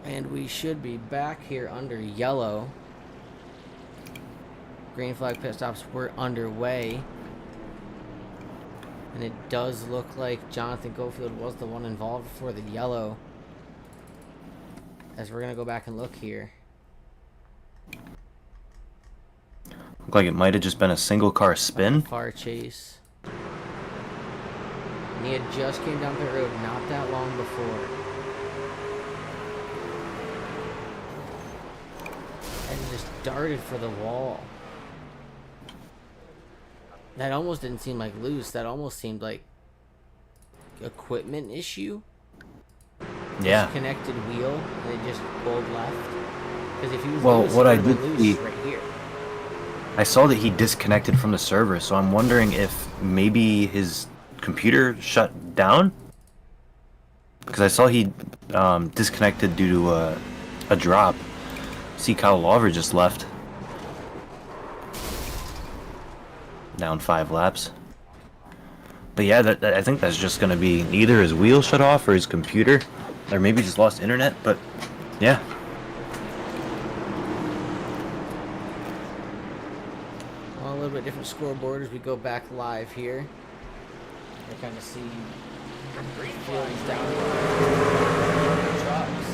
And we should be back here under yellow. Green flag pit stops were underway. And it does look like Jonathan Gofield was the one involved for the yellow. As we're going to go back and look here. Looked like it might have just been a single car spin. Far chase. And he had just came down the road not that long before. And just darted for the wall. That almost didn't seem like loose. That almost seemed like equipment issue. Yeah. Disconnected wheel, and it just pulled left. Because if he was well, loose, what I he would have been did loose see, right here. I saw that he disconnected from the server, so I'm wondering if maybe his computer shut down. Because I saw he disconnected due to a drop. See, Kyle Lawver just left. Down 5 laps. But yeah, I think that's just going to be either his wheel shut off or his computer. Or maybe just lost internet, but yeah. Well, a little bit different scoreboard as we go back live here. I kind of see Fields down trucks.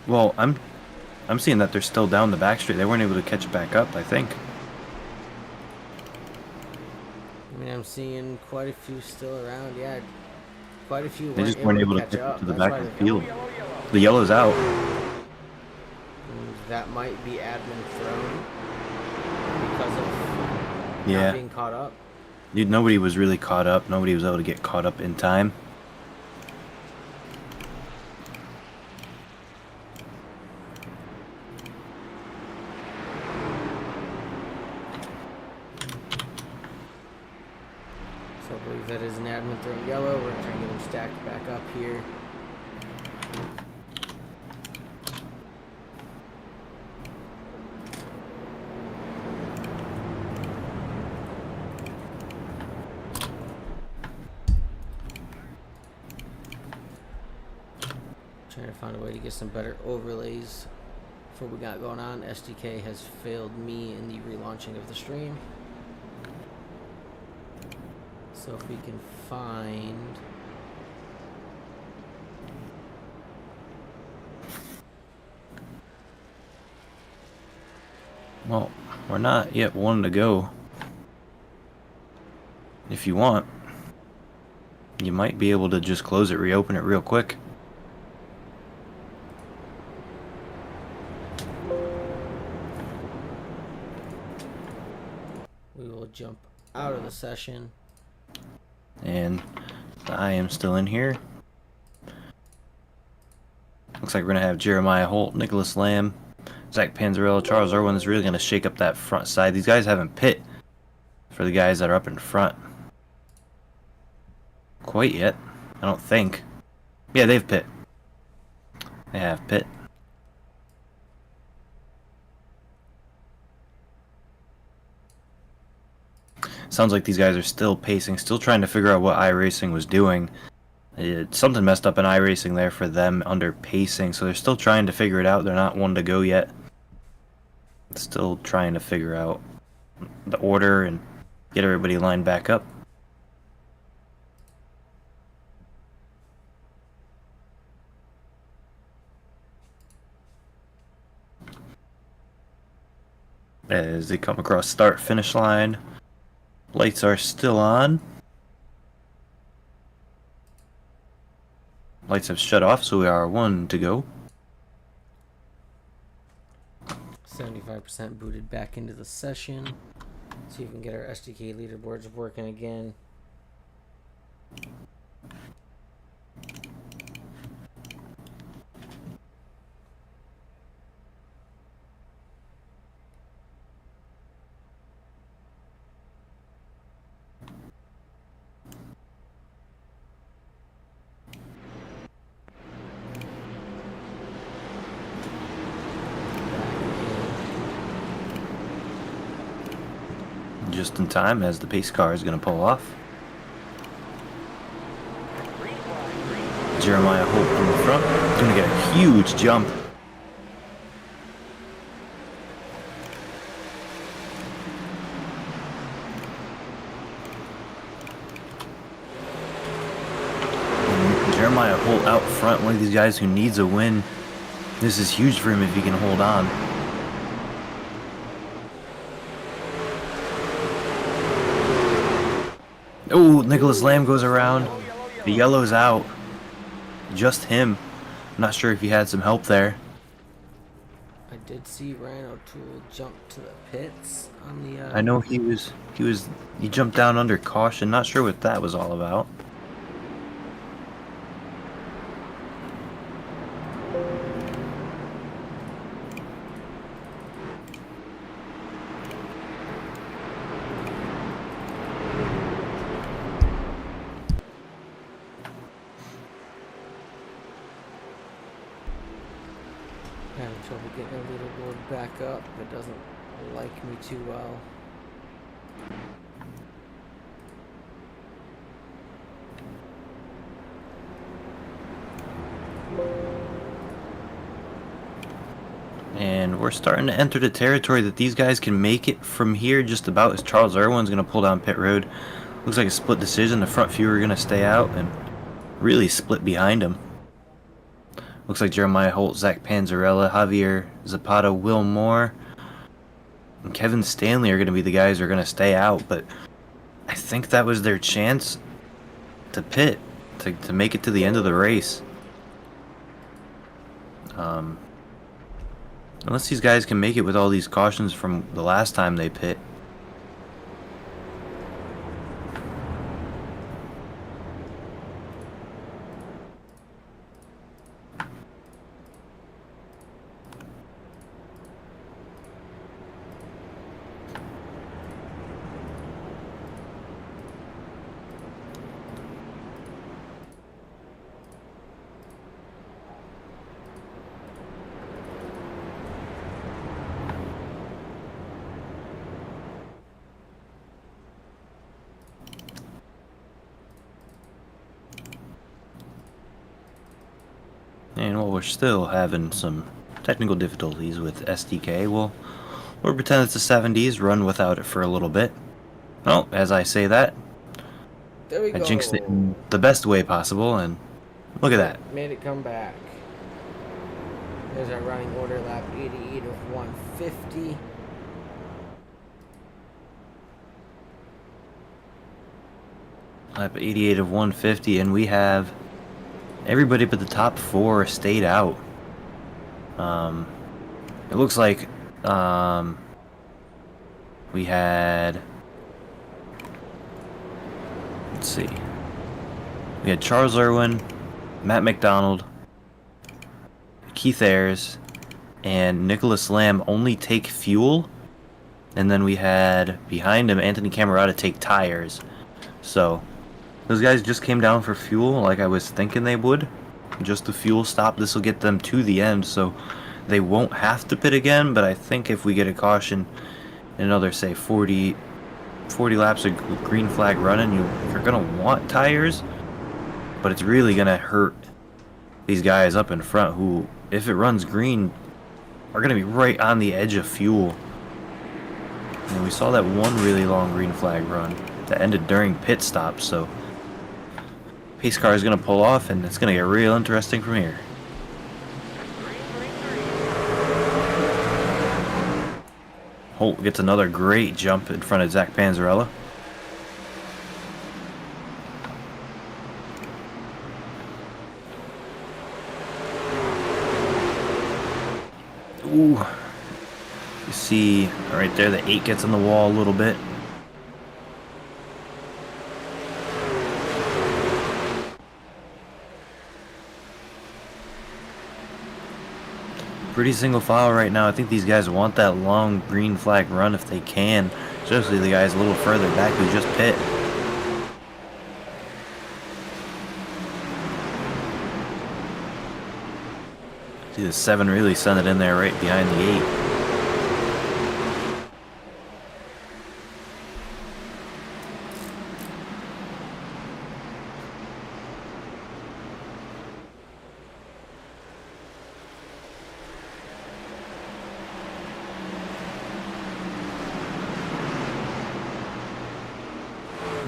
Well, I'm seeing that they're still down the back straight. They weren't able to catch it back up, I think. I mean, I'm seeing quite a few still around. Yeah, quite a few. They just weren't able to catch catch up. up to the That's back why of the they're field. The yellow's out. That might be admin thrown because of Yeah. not being caught up. Dude, nobody was really caught up. Nobody was able to get caught up in time. So I believe that is an admin thrown yellow. We're trying to get them stacked back up here. Trying to find a way to get some better overlays for what we got going on. SDK has failed me in the relaunching of the stream. So if we can find... Well, we're not yet one to go. If you want, you might be able to just close it, reopen it real quick. We will jump out of the session. And I am still in here. Looks like we're going to have Jeremiah Holt, Nicholas Lamb, Zach Panzarella, Charles Irwin is really going to shake up that front side. These guys haven't pit for the guys that are up in front quite yet, I don't think. Yeah, they've pit. They have pit. Sounds like these guys are still pacing, still trying to figure out what iRacing was doing. Something messed up in iRacing there for them under pacing, so they're still trying to figure it out. They're not one to go yet. Still trying to figure out the order and get everybody lined back up. As they come across start finish line, lights are still on. Lights have shut off, so we are one to go. 75% booted back into the session. See if we can get our SDK leaderboards working again. Just in time as the pace car is going to pull off. Jeremiah Holt in the front. Gonna get a huge jump. And Jeremiah Holt out front, one of these guys who needs a win. This is huge for him if he can hold on. Oh, Nicholas Lamb goes around. The yellow's out. Just him. I'm not sure if he had some help there. I did see Ryan O'Toole jump to the pits on the. I know he jumped down under caution. Not sure what that was all about. Having trouble getting a leaderboard back up. It doesn't like me too well. And we're starting to enter the territory that these guys can make it from here just about, as Charles Irwin's going to pull down pit road. Looks like a split decision. The front few are going to stay out and really split behind him. Looks like Jeremiah Holt, Zach Panzarella, Javier Zapata, Will Moore, and Kevin Stanley are going to be the guys who are going to stay out. But I think that was their chance to pit, to make it to the end of the race. Unless these guys can make it with all these cautions from the last time they pit. And while we're still having some technical difficulties with SDK, we'll pretend it's the 70s, run without it for a little bit. Well, as I say that, There we I go. jinxed it in the best way possible, and look at that. Made it come back. There's our running order, lap 88 of 150. Lap 88 of 150, and we have everybody but the top four stayed out. It looks like we had, let's see, we had Charles Irwin, Matt McDonald, Keith Ayers, and Nicholas Lamb only take fuel, and then we had behind him Anthony Camerata take tires. So those guys just came down for fuel like I was thinking they would. Just the fuel stop. This will get them to the end, so they won't have to pit again. But I think if we get a caution in another, say, 40 laps of green flag running, you're going to want tires. But it's really going to hurt these guys up in front who, if it runs green, are going to be right on the edge of fuel. And we saw that one really long green flag run that ended during pit stops, so pace car is going to pull off, and it's going to get real interesting from here. Holt gets another great jump in front of Zach Panzarella. Ooh. You see right there, the 8 gets on the wall a little bit. Pretty single file right now. I think these guys want that long green flag run if they can, especially the guys a little further back who just pit. See the 7 really send it in there right behind the 8.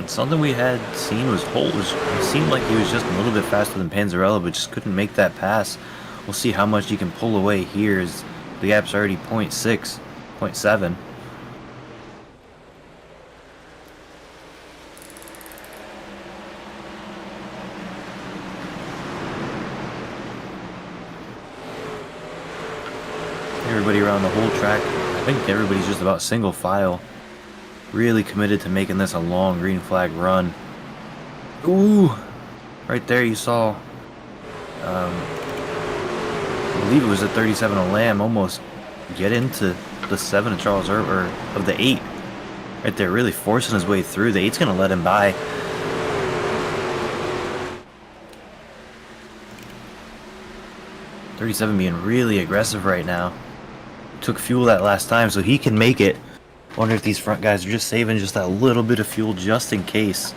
Something we had seen was Holt it seemed like he was just a little bit faster than Panzarella, but just couldn't make that pass. We'll see how much he can pull away here, as the gap's already 0.6, 0.7. Everybody around the whole track, I think everybody's just about single file. Really committed to making this a long green flag run. Ooh! Right there you saw, I believe it was a 37 of Lamb almost get into the 7 of Charles or of the 8. Right there, really forcing his way through. The 8's going to let him by. .37 being really aggressive right now. Took fuel that last time, so he can make it. Wonder if these front guys are just saving just that little bit of fuel just in case.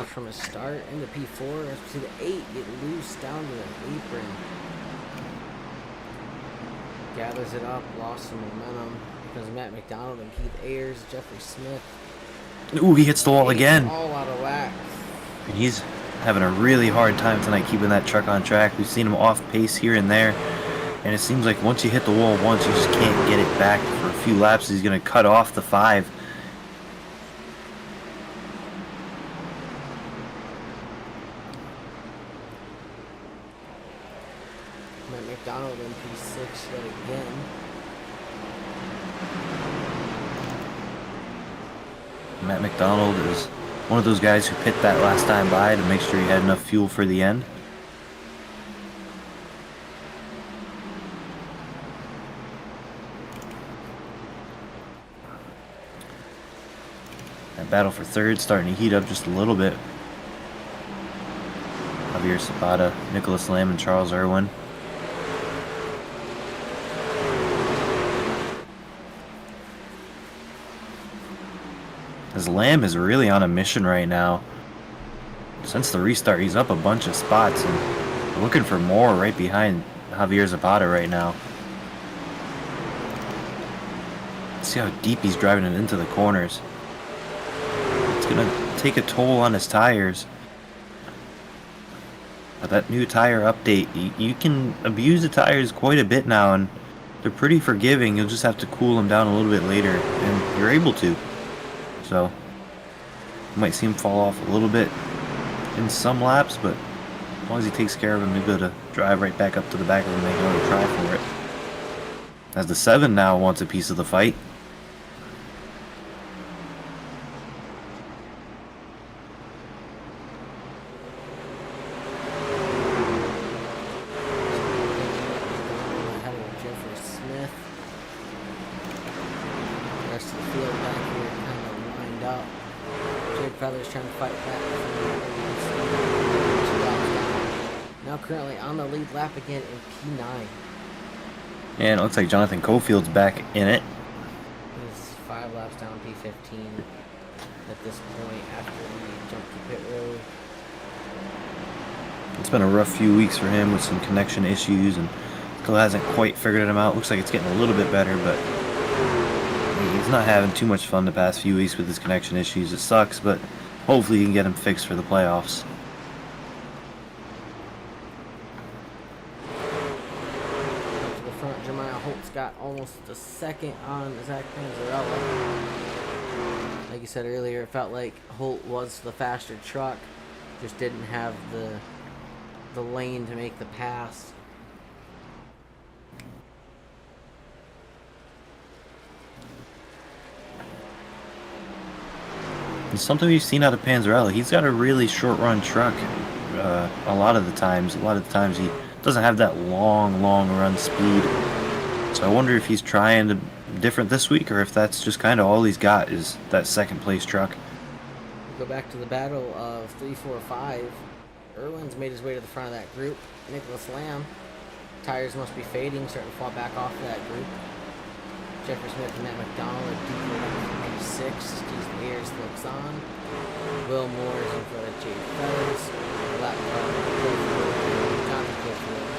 From a start in the P4, as we see the 8 get loose down to the apron. Gathers it up, lost some momentum. Here comes Matt McDonald and Keith Ayers, Jeffrey Smith. Ooh, he hits the wall again. All out of whack. And he's having a really hard time tonight keeping that truck on track. We've seen him off pace here and there. And it seems like once you hit the wall once, you just can't get it back for a few laps. He's going to cut off the 5. Matt McDonald in P6 yet again. Matt McDonald is one of those guys who pit that last time by to make sure he had enough fuel for the end. That battle for third starting to heat up just a little bit. Javier Zapata, Nicholas Lamb, and Charles Irwin. As Lamb is really on a mission right now. Since the restart, he's up a bunch of spots and looking for more right behind Javier Zapata right now. See how deep he's driving it into the corners. It's going to take a toll on his tires. But that new tire update, you can abuse the tires quite a bit now, and they're pretty forgiving. You'll just have to cool them down a little bit later, and you're able to. So, you might see him fall off a little bit in some laps, but as long as he takes care of him, he'll be able to drive right back up to the back of him and make another try for it. As the 7 now wants a piece of the fight. Trying to fight back. Now currently on the lead lap again in P9. And it looks like Jonathan Cofield's back in it. He's 5 laps down P15 at this point after he jumped to pit road. It's been a rough few weeks for him with some connection issues, and still hasn't quite figured them out. Looks like it's getting a little bit better, but he's not having too much fun the past few weeks with his connection issues. It sucks, but hopefully you can get him fixed for the playoffs. Up to the front, Jeremiah Holt's got almost a second on Zach Panzarella. Like you said earlier, it felt like Holt was the faster truck, just didn't have the lane to make the pass. It's something we've seen out of Panzarella. He's got a really short run truck a lot of the times. A lot of the times he doesn't have that long run speed. So I wonder if he's trying to different this week, or if that's just kind of all he's got is that second place truck. We go back to the battle of 3, 4, 5. Irwin's made his way to the front of that group. Nicholas Lamb. Tires must be fading, starting to fall back off of that group. Jeffrey Smith and Matt McDonald are deep in P6. Keith Ayers looks on. Will Moore is in front of Jay Fellas. Lap car, Jonathan Cofield.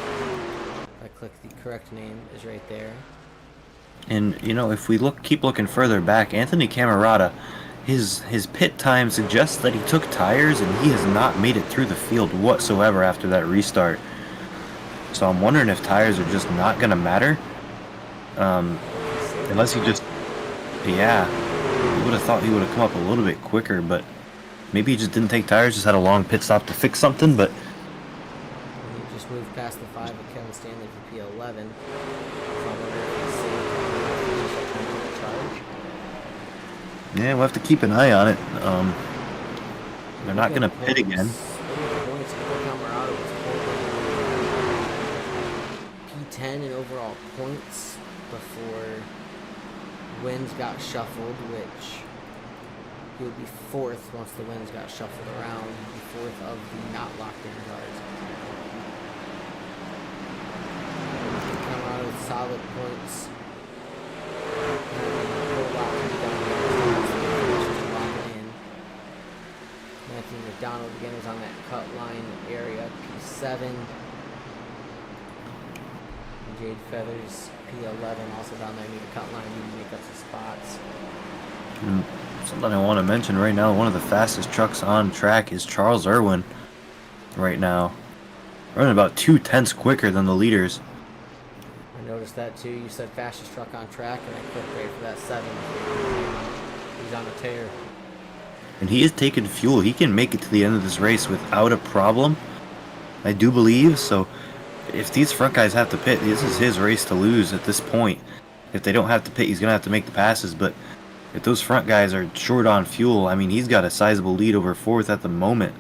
click the correct name, is right there. And you know, if we keep looking further back, Anthony Camerata, his pit time suggests that he took tires and he has not made it through the field whatsoever after that restart. So I'm wondering if tires are just not gonna matter, unless he just, yeah, you would have thought he would have come up a little bit quicker, but maybe he just didn't take tires, just had a long pit stop to fix something. But He just moved past the 5 of Kevin Stanley for P11. So I wonder if he's saved charge. yeah, we'll have to keep an eye on it. They're not gonna pit again. Points, Camerata was P10 in overall points before wins got shuffled, which he would be 4th once the wins got shuffled around. He'd be 4th of the not locked in cars. Camerata with solid points. Anthony McDonald again was on that cut line area, P7. Jade Feathers, P11, also down there near the cut line, need to make up some spots. Something I want to mention right now, one of the fastest trucks on track is Charles Irwin right now. Running about 2/10 quicker than the leaders. I noticed that too. You said fastest truck on track, and I clicked right for that 7. He's on a tear. And he is taking fuel. He can make it to the end of this race without a problem, I do believe. So if these front guys have to pit, this is his race to lose at this point. If they don't have to pit, he's going to have to make the passes. But if those front guys are short on fuel, I mean, he's got a sizable lead over 4th at the moment.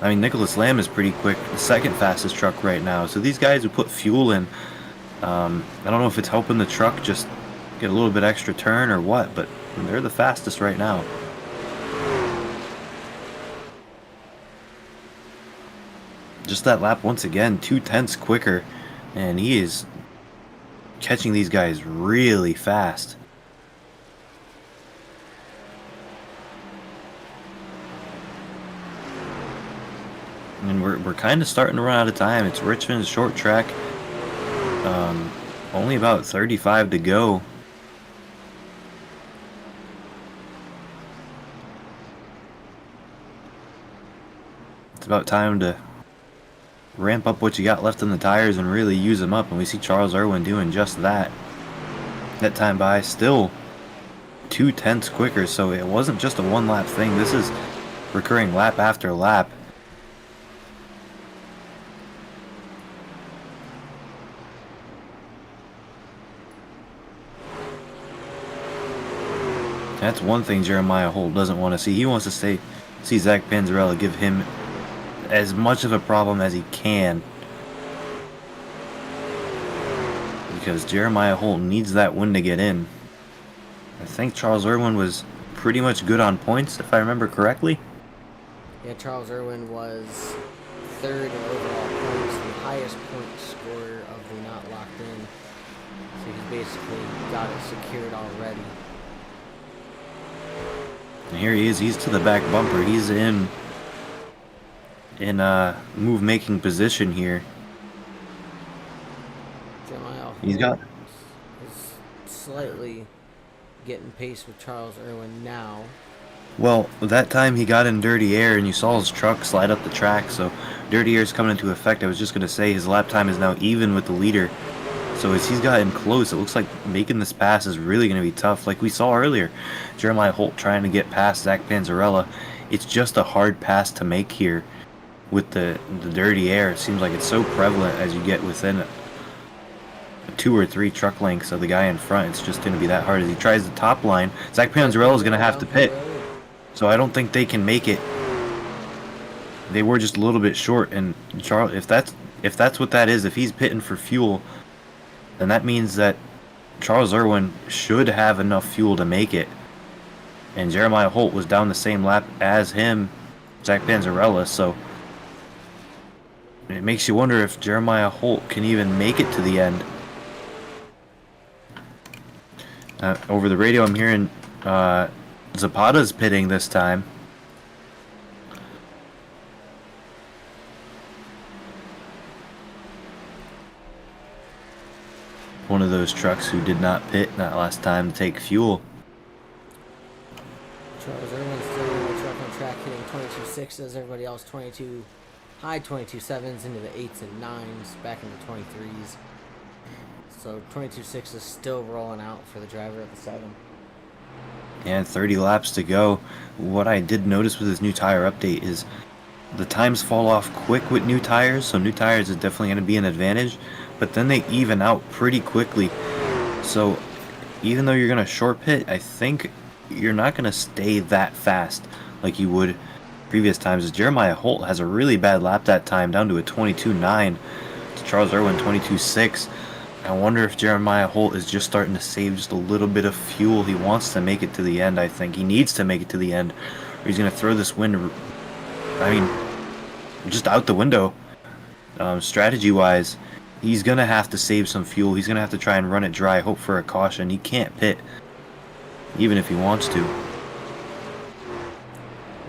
I mean, Nicholas Lamb is pretty quick, the 2nd fastest truck right now. So these guys who put fuel in, I don't know if it's helping the truck just get a little bit extra turn or what, but they're the fastest right now. Just that lap once again, 2/10 quicker, and he is catching these guys really fast. And we're kind of starting to run out of time. It's Richmond's short track. Only about 35 to go. It's about time to ramp up what you got left in the tires and really use them up. And we see Charles Irwin doing just that. That time by still 2/10 quicker. So it wasn't just a one lap thing. This is recurring lap after lap. That's one thing Jeremiah Holt doesn't want to see. He wants to see Zach Panzarella give him as much of a problem as he can. Because Jeremiah Holt needs that win to get in. I think Charles Irwin was pretty much good on points, if I remember correctly. Yeah, Charles Irwin was 3rd in overall points, the highest point scorer of the not locked in. So he's basically got it secured already. And here he is. He's to the back bumper. He's in move making position here. He's got is slightly getting pace with Charles Irwin now. Well, that time he got in dirty air and you saw his truck slide up the track, so dirty air is coming into effect. I was just going to say his lap time is now even with the leader. So as he's gotten close, it looks like making this pass is really going to be tough. Like we saw earlier, Jeremiah Holt trying to get past Zach Panzarella. It's just a hard pass to make here with the dirty air. It seems like it's so prevalent as you get within 2 or 3 truck lengths of the guy in front. It's just going to be that hard. As he tries the top line, Zach Panzarella is going to have to pit. So I don't think they can make it. They were just a little bit short. And Charles, if that's what that is, if he's pitting for fuel, then that means that Charles Irwin should have enough fuel to make it. And Jeremiah Holt was down the same lap as him, Zach Panzarella, so it makes you wonder if Jeremiah Holt can even make it to the end. Over the radio I'm hearing Zapata's pitting this time. one of those trucks who did not pit that last time to take fuel. Charles Irwin's still in the truck on track, hitting 22.6s. Everybody else 22, high 22.7s into the 8s and 9s, back into 23s. So 22.6 is still rolling out for the driver at the 7. And 30 laps to go. What I did notice with this new tire update is the times fall off quick with new tires, so new tires is definitely going to be an advantage, but then they even out pretty quickly. So even though you're going to short pit, I think you're not going to stay that fast like you would previous times. As Jeremiah Holt has a really bad lap that time, down to a 22.9 to Charles Irwin 22.6. I wonder if Jeremiah Holt is just starting to save just a little bit of fuel. He wants to make it to the end, I think. He needs to make it to the end, or he's going to throw this win, I mean, just out the window. Strategy-wise, he's going to have to save some fuel. He's going to have to try and run it dry, hope for a caution. He can't pit, even if he wants to.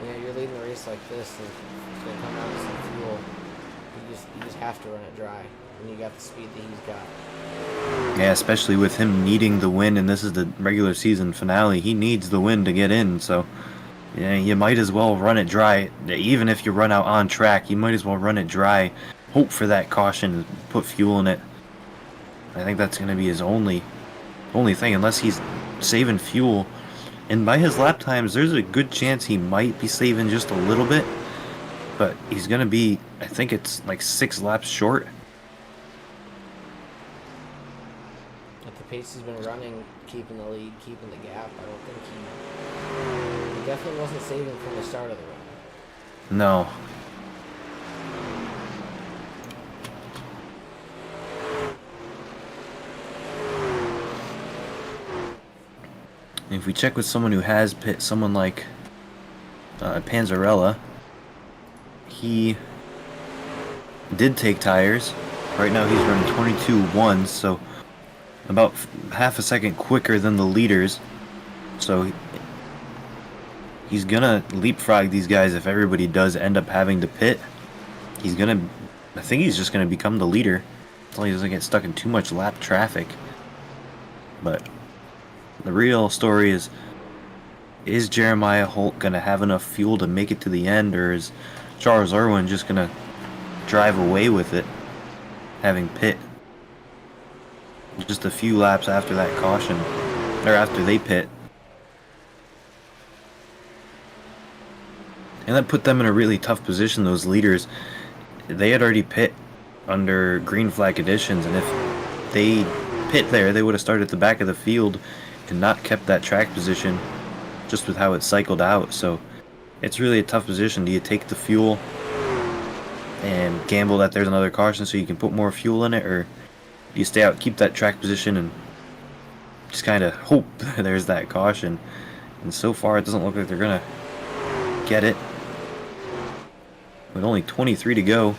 Yeah, you're leading a race like this, and it's going to come out with some fuel. You just have to run it dry, and you got the speed that he's got. Yeah, especially with him needing the win, and this is the regular season finale. He needs the win to get in, so yeah, you might as well run it dry. Even if you run out on track, you might as well run it dry. Hope for that caution, put fuel in it. I think that's going to be his only thing, unless he's saving fuel. And by his lap times, there's a good chance he might be saving just a little bit, but he's going to be, I think it's like 6 laps short. At the pace he's been running, keeping the lead, keeping the gap, I don't think he definitely wasn't saving from the start of the run. No. If we check with someone who has pit, someone like Panzarella, he did take tires. Right now he's running 22.1, so about half a second quicker than the leaders. So he's gonna leapfrog these guys if everybody does end up having to pit. I think he's just gonna become the leader until he doesn't get stuck in too much lap traffic. But the real story is Jeremiah Holt gonna have enough fuel to make it to the end, or is Charles Irwin just gonna drive away with it, having pit just a few laps after that caution, or after they pit? And that put them in a really tough position, those leaders. They had already pit under green flag conditions, and if they pit there, they would have started at the back of the field and not kept that track position just with how it cycled out. So it's really a tough position. Do you take the fuel and gamble that there's another caution so you can put more fuel in it, or do you stay out, keep that track position, and just kind of hope there's that caution? And so far it doesn't look like they're gonna get it, with only 23 to go.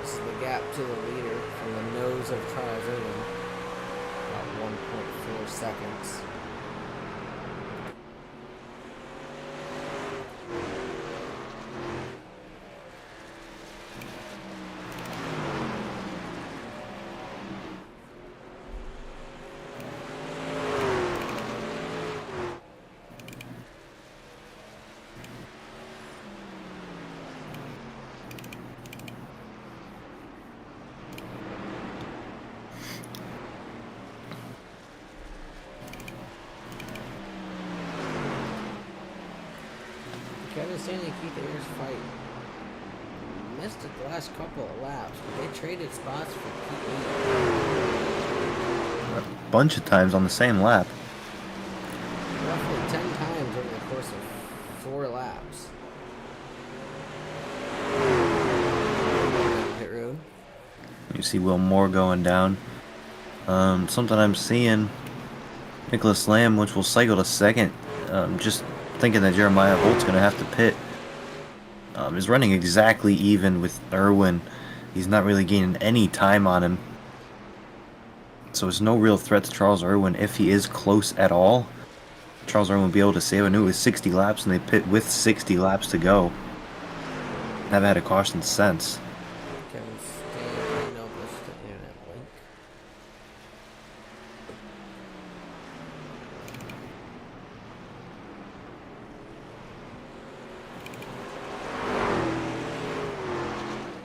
This is the gap to the leader from the nose of Charles Irwin, about 1.4 seconds. Kevin Stanley and Keith Ayers fight. Missed it the last couple of laps, but they traded spots for Keith Ayers. A bunch of times on the same lap. Roughly 10 times over the course of 4 laps. Pit road. You see Will Moore going down. Something I'm seeing, Nicholas Lamb, which will cycle to second, just thinking that Jeremiah Holt's going to have to pit, is running exactly even with Irwin. He's not really gaining any time on him. So it's no real threat to Charles Irwin if he is close at all. Charles Irwin will be able to save. I knew it was 60 laps, and they pit with 60 laps to go. Haven't had a caution since. Kevin Stan, no, this is the internet link.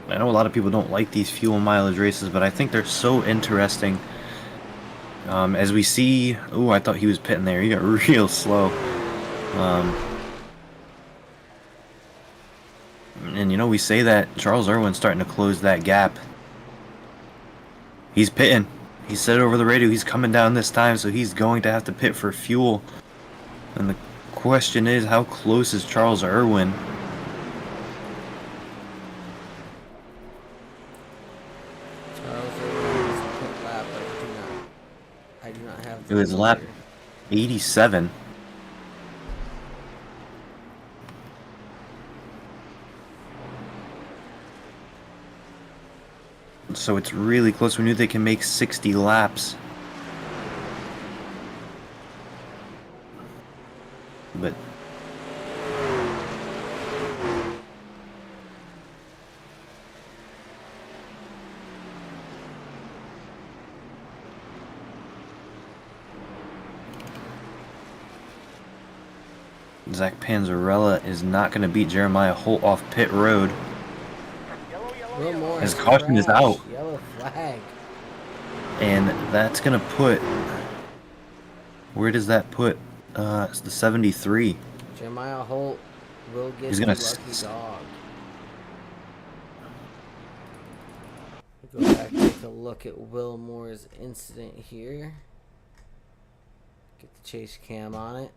I know a lot of people don't like these fuel mileage races, but I think they're so interesting. As we see, oh, I thought he was pitting there. He got real slow. And you know, we say that Charles Irwin's starting to close that gap. He's pitting. He said over the radio he's coming down this time, so he's going to have to pit for fuel. And the question is, how close is Charles Irwin? Charles Irwin's pit lap, I do not have. It was lap 87. So it's really close. We knew they can make 60 laps. But Zach Panzarella is not going to beat Jeremiah Holt off pit road. His caution is out. Yellow flag. And that's going to put... Where does that put? It's the 73. Jeremiah Holt will get He's the gonna lucky dog. We'll go back and take a look at Will Moore's incident here. Get the chase cam on it.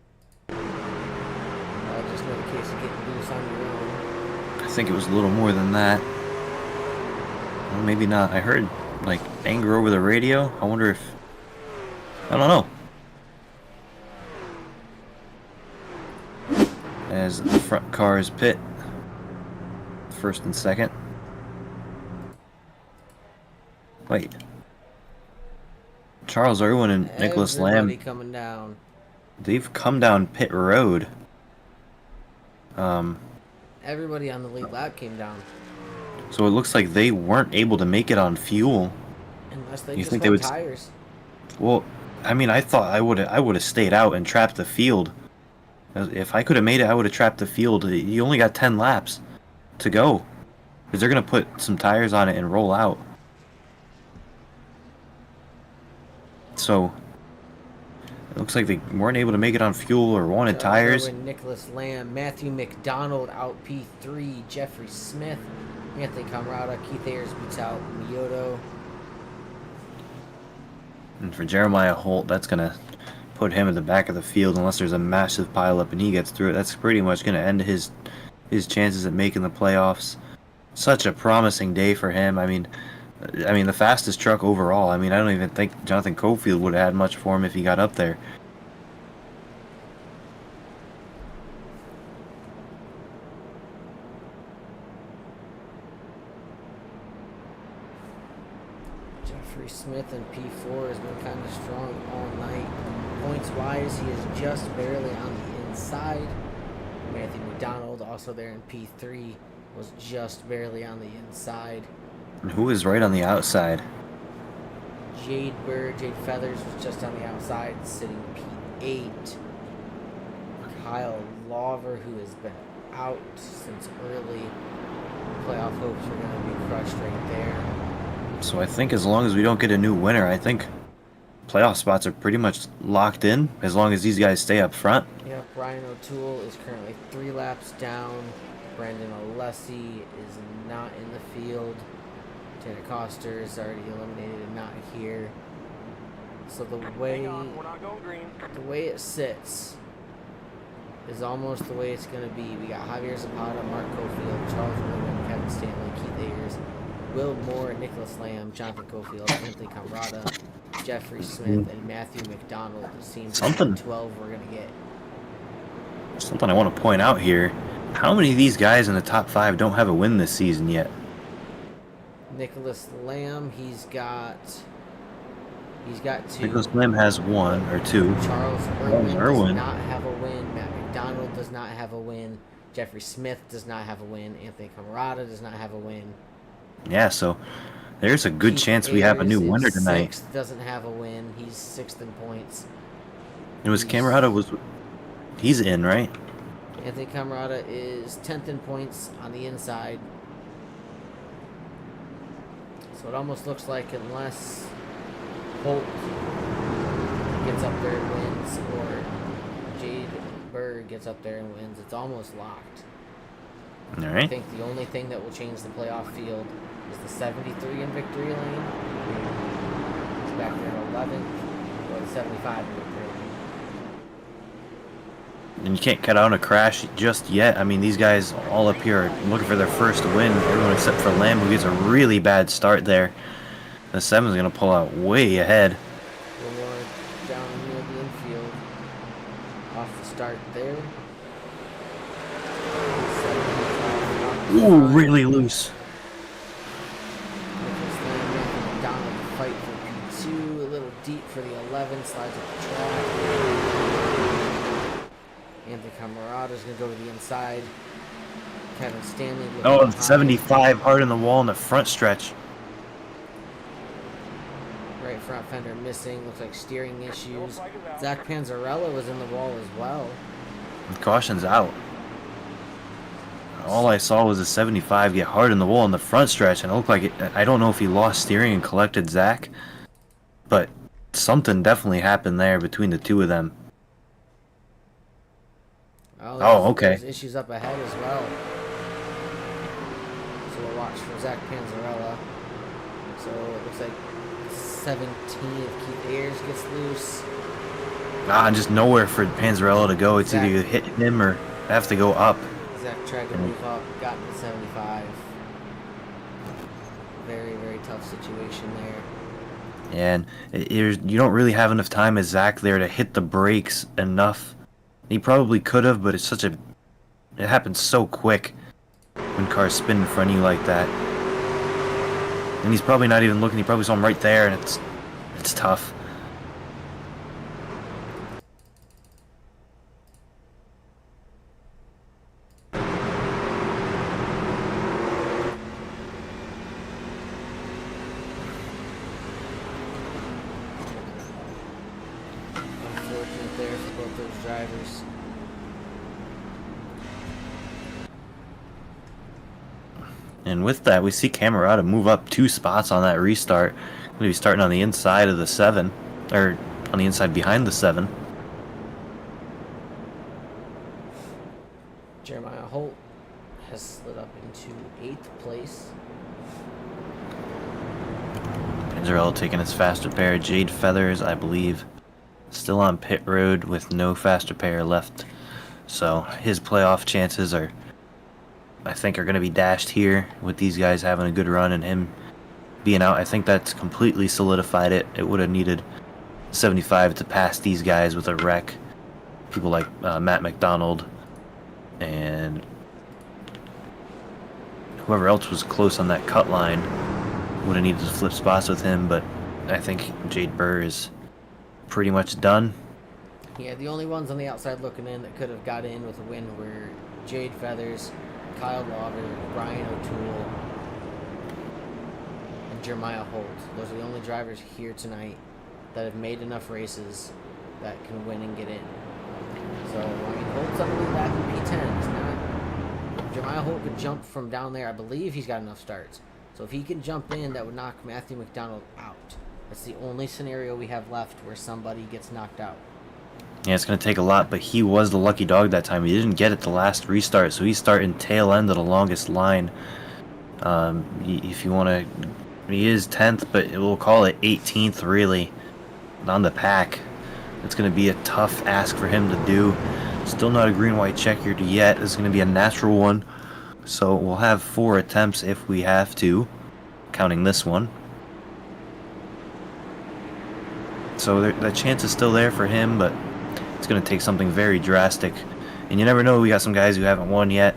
Just in case of getting loose on your own. I think it was a little more than that. Well, maybe not. I heard, like, anger over the radio. I wonder if... I don't know. As the front cars pit. First and second. Wait. Charles Irwin and Nicholas Lamb, coming down. they've come down pit road. Everybody on the lead lap came down. So it looks like they weren't able to make it on fuel. Unless they You just think had they would tires. Well, I mean, I thought I would have stayed out and trapped the field. If I could have made it, I would have trapped the field. You only got 10 laps to go. Because they're going to put some tires on it and roll out. So, it looks like they weren't able to make it on fuel or wanted tires. Nicholas Lamb, Matthew McDonald out P3, Jeffrey Smith, Anthony Camarada, Keith Ayers beats out Mioto. And for Jeremiah Holt, that's going to put him at the back of the field unless there's a massive pileup and he gets through it. That's pretty much going to end his chances at making the playoffs. Such a promising day for him. I mean, the fastest truck overall. I mean, I don't even think Jonathan Cofield would have had much for him if he got up there. Jeffrey Smith in P4 has been kind of strong all night. Points-wise, he is just barely on the inside. Matthew McDonald, also there in P3, was just barely on the inside. And who is right on the outside? Jade Feathers was just on the outside, sitting P8. Kyle Lawver, who has been out since early. Playoff hopes are going to be crushed right there. So I think as long as we don't get a new winner, I think playoff spots are pretty much locked in as long as these guys stay up front. Yeah, Brian O'Toole is currently 3 laps down. Brandon Alessi is not in the field. Tanner Coster is already eliminated and not here. So the way it sits is almost the way it's going to be. We got Javier Zapata, Mark Cofield, Charles Irwin, Kevin Stanley, Keith Ayers, Will Moore, Nicholas Lamb, Jonathan Cofield, Anthony Camarada, Jeffrey Smith, and Matthew McDonald. It seems like 12 we're going to get. Something I want to point out here. How many of these guys in the top 5 don't have a win this season yet? Nicholas Lamb, he's got He's got 2. Nicholas Lamb has 1 or 2. Charles Charles Irwin does Irwin. not have a win. Matt McDonald does not have a win. Jeffrey Smith does not have a win. Anthony Camarada does not have a win. Yeah, so there's a good Keith chance we have a new Ayers winner is tonight. 6th, doesn't have a win. He's 6th in points. It was Camarada he's in, right? Anthony Camarada is 10th in points on the inside. So it almost looks like unless Holt gets up there and wins, or Jade Burr gets up there and wins, it's almost locked. All I right. think the only thing that will change the playoff field is the 73 in victory lane. It's back there in 11th, or the 75 in victory lane. And you can't cut out a crash just yet. I mean, these guys all up here are looking for their first win. Everyone except for Lamb, who gets a really bad start there. The 7's going to pull out way ahead. One more down near the infield. Off the start there. Ooh, really loose. Nicholas Lamb making McDonald fight for P2. A little deep for the 11. Slides up the track. Anthony Camarada's going to go to the inside. Kevin Stanley. Oh, 75 hard in the wall in the front stretch. Right front fender missing. Looks like steering issues. Zach Panzarella was in the wall as well. And caution's out. All I saw was a 75 get hard in the wall in the front stretch, and it looked like it. I don't know if he lost steering and collected Zach, but something definitely happened there between the two of them. Oh, okay. There's issues up ahead as well. So we'll watch for Zach Panzarella. So it looks like 17 if Keith Ayers gets loose. Just nowhere for Panzarella to go. It's either you hit him or have to go up. Zach tried to move up, got to 75. Very, very tough situation there. And you don't really have enough time as Zach there to hit the brakes enough. He probably could have, but it happens so quick when cars spin in front of you like that. And he's probably not even looking. He probably saw him right there, and it's tough. Unfortunate there for both those drivers. And with that, we see Camarada move up 2 spots on that restart. Going to be starting on the inside of the 7, or on the inside behind the 7. Jeremiah Holt has slid up into 8th place. Panzarella taking his faster pair. Jade Feathers, I believe, still on pit road with no faster pair left. So his playoff chances are going to be dashed here with these guys having a good run and him being out. I think that's completely solidified it. It would have needed 75 to pass these guys with a wreck. People like Matt McDonald and whoever else was close on that cut line would have needed to flip spots with him, but I think Jade Burr is pretty much done. Yeah, the only ones on the outside looking in that could have got in with a win were Jade Feathers, Kyle Lauder, Brian O'Toole, and Jeremiah Holt. Those are the only drivers here tonight that have made enough races that can win and get in. So, I mean, Holt's up with that in P10. It's not... Jeremiah Holt could jump from down there. I believe he's got enough starts. So if he can jump in, that would knock Matthew McDonald out. That's the only scenario we have left where somebody gets knocked out. Yeah, it's going to take a lot, but he was the lucky dog that time. He didn't get it the last restart, so he's starting tail end of the longest line. If you want to... He is 10th, but we'll call it 18th, really, on the pack. It's going to be a tough ask for him to do. Still not a green-white checkered yet. It's going to be a natural one. So we'll have 4 attempts if we have to, counting this one. So the chance is still there for him, but it's going to take something very drastic. And you never know, we got some guys who haven't won yet.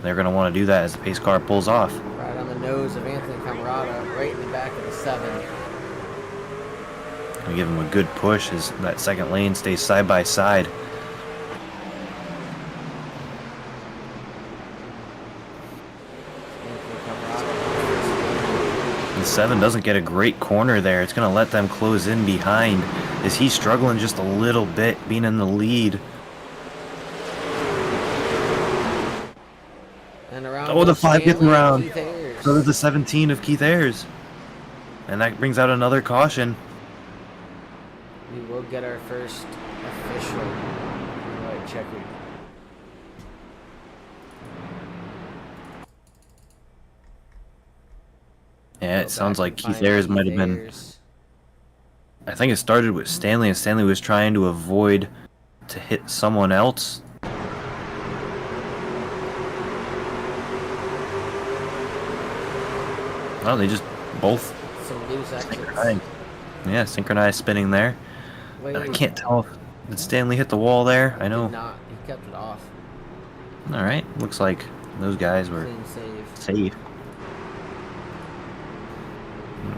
They're going to want to do that as the pace car pulls off. Right on the nose of Anthony Camarada, right in the back of the 7. Gonna give him a good push as that second lane stays side by side. The 7 doesn't get a great corner there. It's gonna let them close in behind. Is he struggling just a little bit, being in the lead? And around Oh, the 5 gets around. Keith Ayers. So does the 17 of Keith Ayers. And that brings out another caution. We will get our first official white checker. Yeah, it sounds like Keith Ayers might have been... I think it started with Stanley, and Stanley was trying to avoid to hit someone else. Oh, they just both some loose exits. Synchronized. Yeah, synchronized spinning there. Wait, I can't tell if did Stanley hit the wall there. I know. Did not. He kept it off. All right, looks like those guys were Clean save. safe.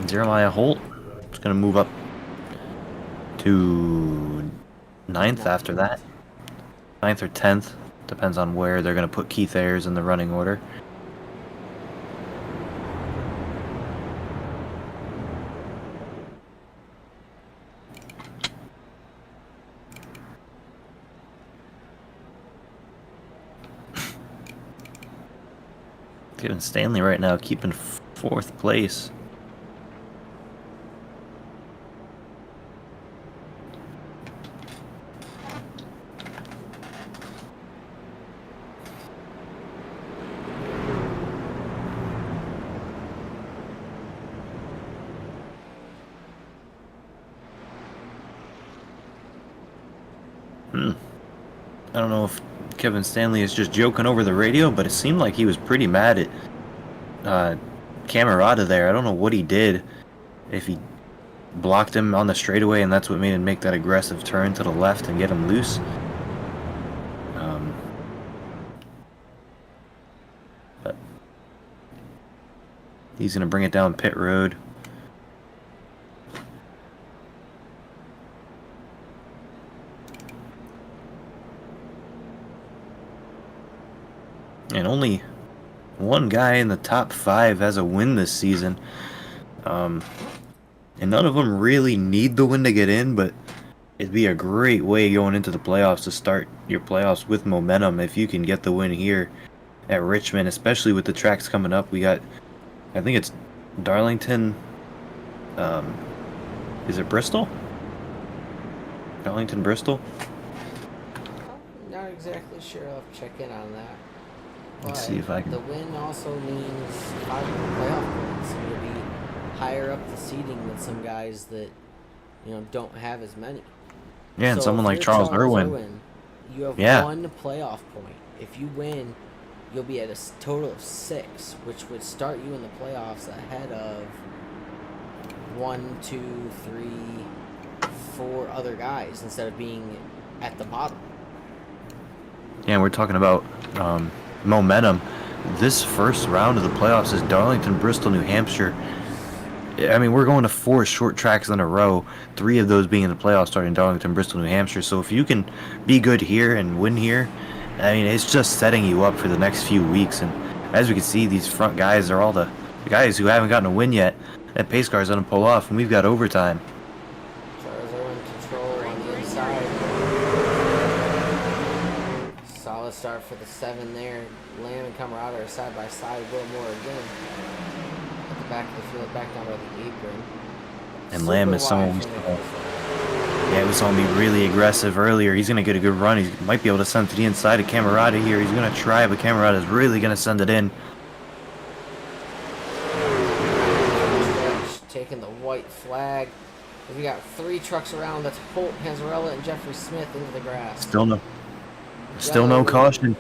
Jeremiah Holt is going to move up to 9th after that. 9th or 10th, depends on where they're going to put Keith Ayers in the running order. Giving Stanley right now, keeping 4th place. I don't know if Kevin Stanley is just joking over the radio, but it seemed like he was pretty mad at Camerata there. I don't know what he did. If he blocked him on the straightaway and that's what made him make that aggressive turn to the left and get him loose. But he's going to bring it down pit road. And only one guy in the top 5 has a win this season. And none of them really need the win to get in, but it'd be a great way going into the playoffs to start your playoffs with momentum if you can get the win here at Richmond, especially with the tracks coming up. We got, I think it's Darlington, is it Bristol? Darlington, Bristol? I'm not exactly sure. I'll check in on that. Let's see if I can... The win also means 5 more playoff points. So you'll be higher up the seeding than some guys that, don't have as many. Yeah, and so someone like Charles Irwin. You have 1 playoff point. If you win, you'll be at a total of 6, which would start you in the playoffs ahead of 1, 2, 3, 4 other guys instead of being at the bottom. Yeah, we're talking about momentum. This first round of the playoffs is Darlington, Bristol, New Hampshire. I mean, we're going to 4 short tracks in a row, 3 of those being in the playoffs starting Darlington, Bristol, New Hampshire. So if you can be good here and win here, I mean, it's just setting you up for the next few weeks. And as we can see, these front guys are all the guys who haven't gotten a win yet. That pace car is going to pull off, and we've got overtime. Charles Irwin control on the inside. Solid start for the 7 there. Lamb and Camerata are side by side. Will Moore again at the back of the field, back down by the apron. And Lamb is someone we saw him be really aggressive earlier. He's going to get a good run. He might be able to send it to the inside of Camerata here. He's going to try, but Camerata is really going to send it in. Taking the white flag. We got 3 trucks around. That's Holt, Hanzarella, and Jeffrey Smith into the grass. Still no caution.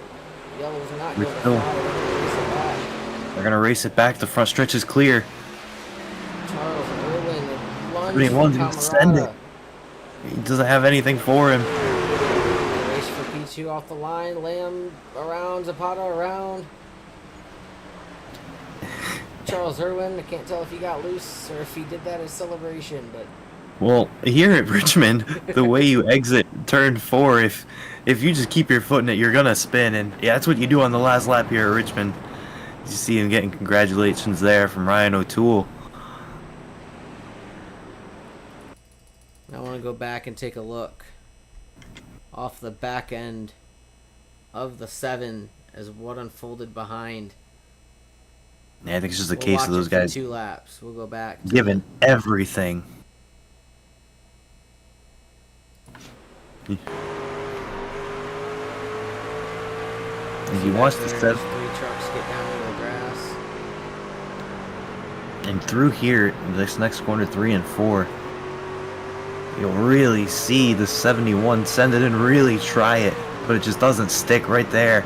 Yellow's not We're going still- to They're going to race it back. The front stretch is clear. Charles Irwin lunge Everybody for wants him to send it. Camerata. He doesn't have anything for him. Race for P2 off the line. Lamb around. Zapata around. Charles Irwin, I can't tell if he got loose or if he did that as celebration, but Well, here at Richmond, the way you exit turn 4, if you just keep your foot in it, you're gonna spin, and yeah, that's what you do on the last lap here at Richmond. You see him getting congratulations there from Ryan O'Toole. I want to go back and take a look off the back end of the 7 as what unfolded behind. Yeah, I think it's just a We'll case watch of those it for guys 2 laps. We'll go back to giving everything. He wants to set 3 trucks get down into the grass. and through here, this next corner 3 and 4, you'll really see the 71 send it and really try it, but it just doesn't stick right there.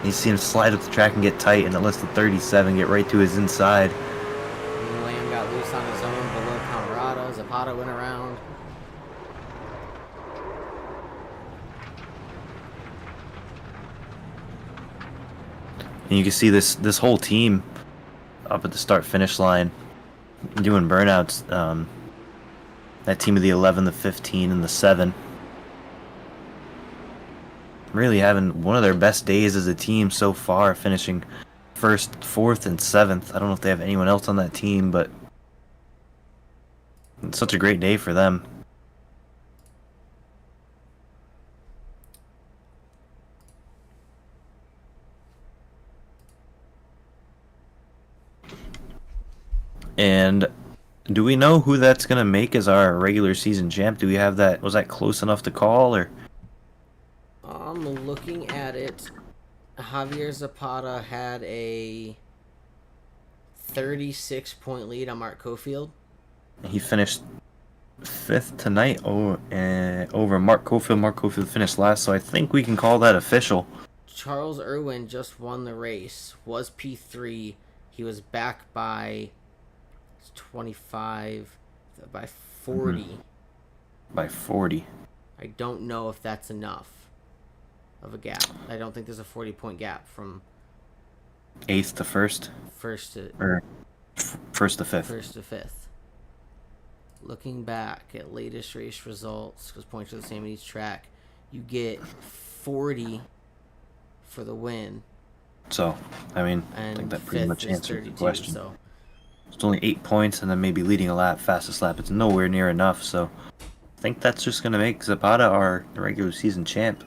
You see him slide up the track and get tight, and it lets the 37 get right to his inside. Lamb got loose on his own below Camarado. Zapata went around. And you can see this whole team up at the start-finish line doing burnouts. That team of the 11, the 15, and the 7. Really having one of their best days as a team so far, finishing 1st, 4th, and 7th. I don't know if they have anyone else on that team, but it's such a great day for them. And do we know who that's going to make as our regular season champ? Do we have that? Was that close enough to call, or? I'm looking at it. Javier Zapata had a 36-point lead on Mark Cofield. He finished 5th tonight over Mark Cofield. Mark Cofield finished last, so I think we can call that official. Charles Irwin just won the race. Was P3. He was back by 25, by 40. Mm-hmm. By 40. I don't know if that's enough of a gap. I don't think there's a 40-point gap from 8th to 1st? first to 1st to 5th. 1st to 5th. Looking back at latest race results, because points are the same at each track, you get 40 for the win. So, I mean, And I think that pretty much answers the question. So. It's only 8 points, and then maybe leading a lap, fastest lap. It's nowhere near enough, so I think that's just going to make Zapata our regular season champ.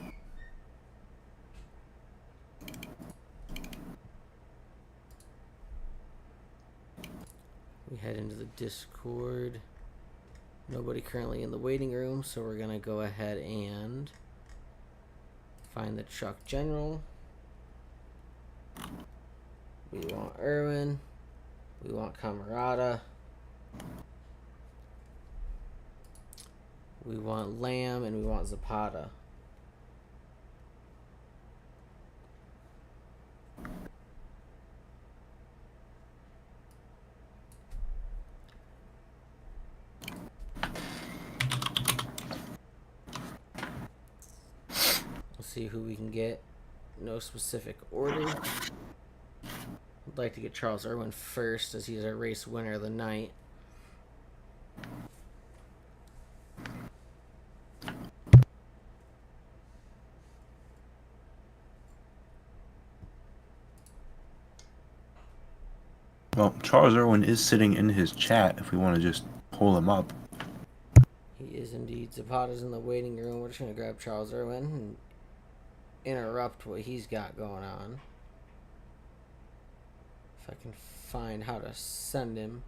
We head into the Discord. Nobody currently in the waiting room, so we're going to go ahead and find the truck general. We want Irwin. We want Camarada. We want Lamb, and we want Zapata. We'll see who we can get. No specific order. I'd like to get Charles Irwin first, as he's our race winner of the night. Well, Charles Irwin is sitting in his chat if we want to just pull him up. He is indeed. Zapata's in the waiting room. We're just going to grab Charles Irwin and interrupt what he's got going on. If I can find how to send him.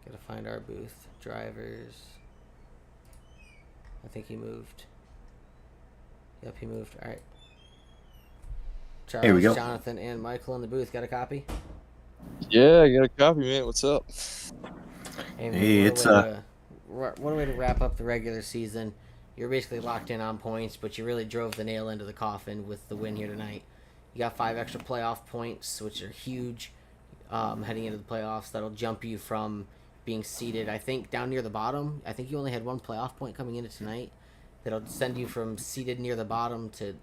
Gotta find our booth. Drivers. I think he moved. Yep, he moved. Alright. Charles, Here we go. Jonathan, and Michael in the booth. Got a copy? Yeah, I got a copy, man. What's up? Hey, man, Hey, what a way to wrap up the regular season. You're basically locked in on points, but you really drove the nail into the coffin with the win here tonight. You got 5 extra playoff points, which are huge heading into the playoffs. That'll jump you from being seated, I think, down near the bottom. I think you only had 1 playoff point coming into tonight. That'll send you from seated near the bottom to,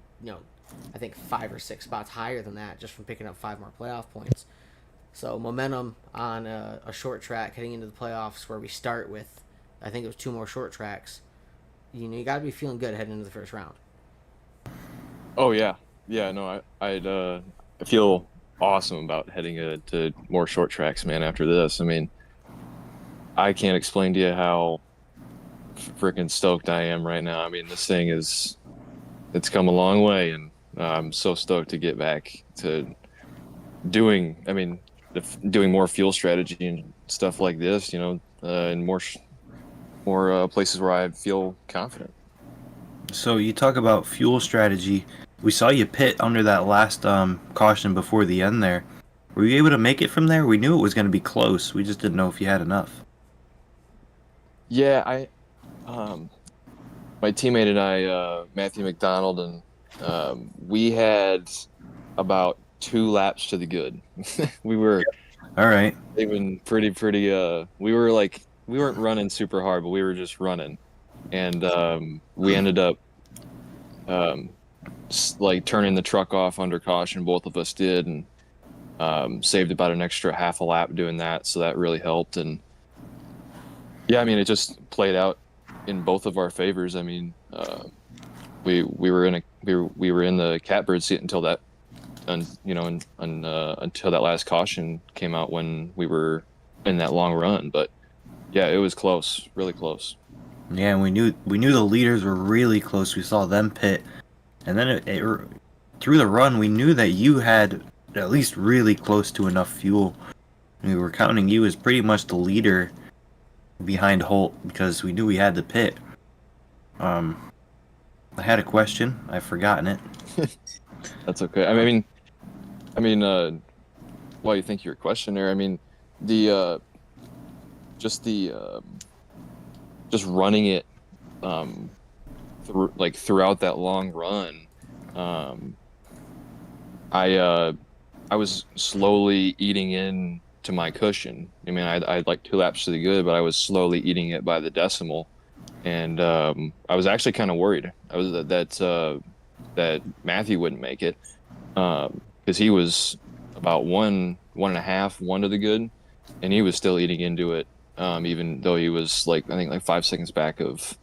I think 5 or 6 spots higher than that just from picking up 5 more playoff points. So momentum on a short track heading into the playoffs where we start with I think it was 2 more short tracks. You got to be feeling good heading into the first round. Oh yeah, yeah. No, I feel awesome about heading to more short tracks, man. After this, I mean, I can't explain to you how freaking stoked I am right now. I mean, this thing it's come a long way, and I'm so stoked to get back to doing. I mean, doing more fuel strategy and stuff like this. And more places where I feel confident. So you talk about fuel strategy. We saw you pit under that last caution before the end there. Were you able to make it from there? We knew it was going to be close. We just didn't know if you had enough. Yeah, um, my teammate and I, Matthew McDonald, and we had about 2 laps to the good. We were All right. even pretty. We were like we weren't running super hard, but we were just running, and we ended up um, like turning the truck off under caution. Both of us did, and saved about an extra half a lap doing that. So that really helped, and yeah, I mean, it just played out in both of our favors. I mean, we were in the catbird seat until that, until that last caution came out when we were in that long run. But yeah, it was close, really close. Yeah, and we knew the leaders were really close. We saw them pit, and then through the run, we knew that you had at least really close to enough fuel. We were counting you as pretty much the leader behind Holt because we knew we had the pit. I had a question. I've forgotten it. That's okay. While you think your question there, I mean, the just the just running it throughout that long run, I was slowly eating in to my cushion. I mean, I'd like 2 laps to the good, but I was slowly eating it by the decimal, and I was actually kind of worried. I was that Matthew wouldn't make it because he was about one and a half, 1 to the good, and he was still eating into it, even though he was I think 5 seconds back of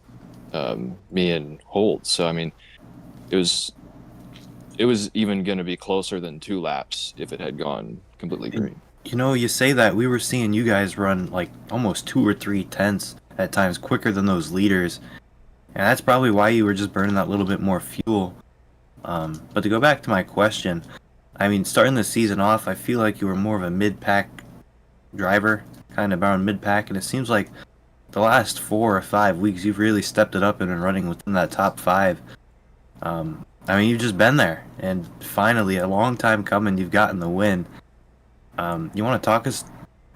me and Holt. So I mean, it was even going to be closer than 2 laps if it had gone completely green. You say that we were seeing you guys run like almost 2 or 3 tenths at times quicker than those leaders, and that's probably why you were just burning that little bit more fuel. But to go back to my question, I mean, starting the season off, I feel like you were more of a mid-pack driver, kind of around mid-pack, and it seems like the last 4 or 5 weeks you've really stepped it up and been running within that top 5. I mean, you've just been there, and finally, a long time coming, you've gotten the win. You want to talk us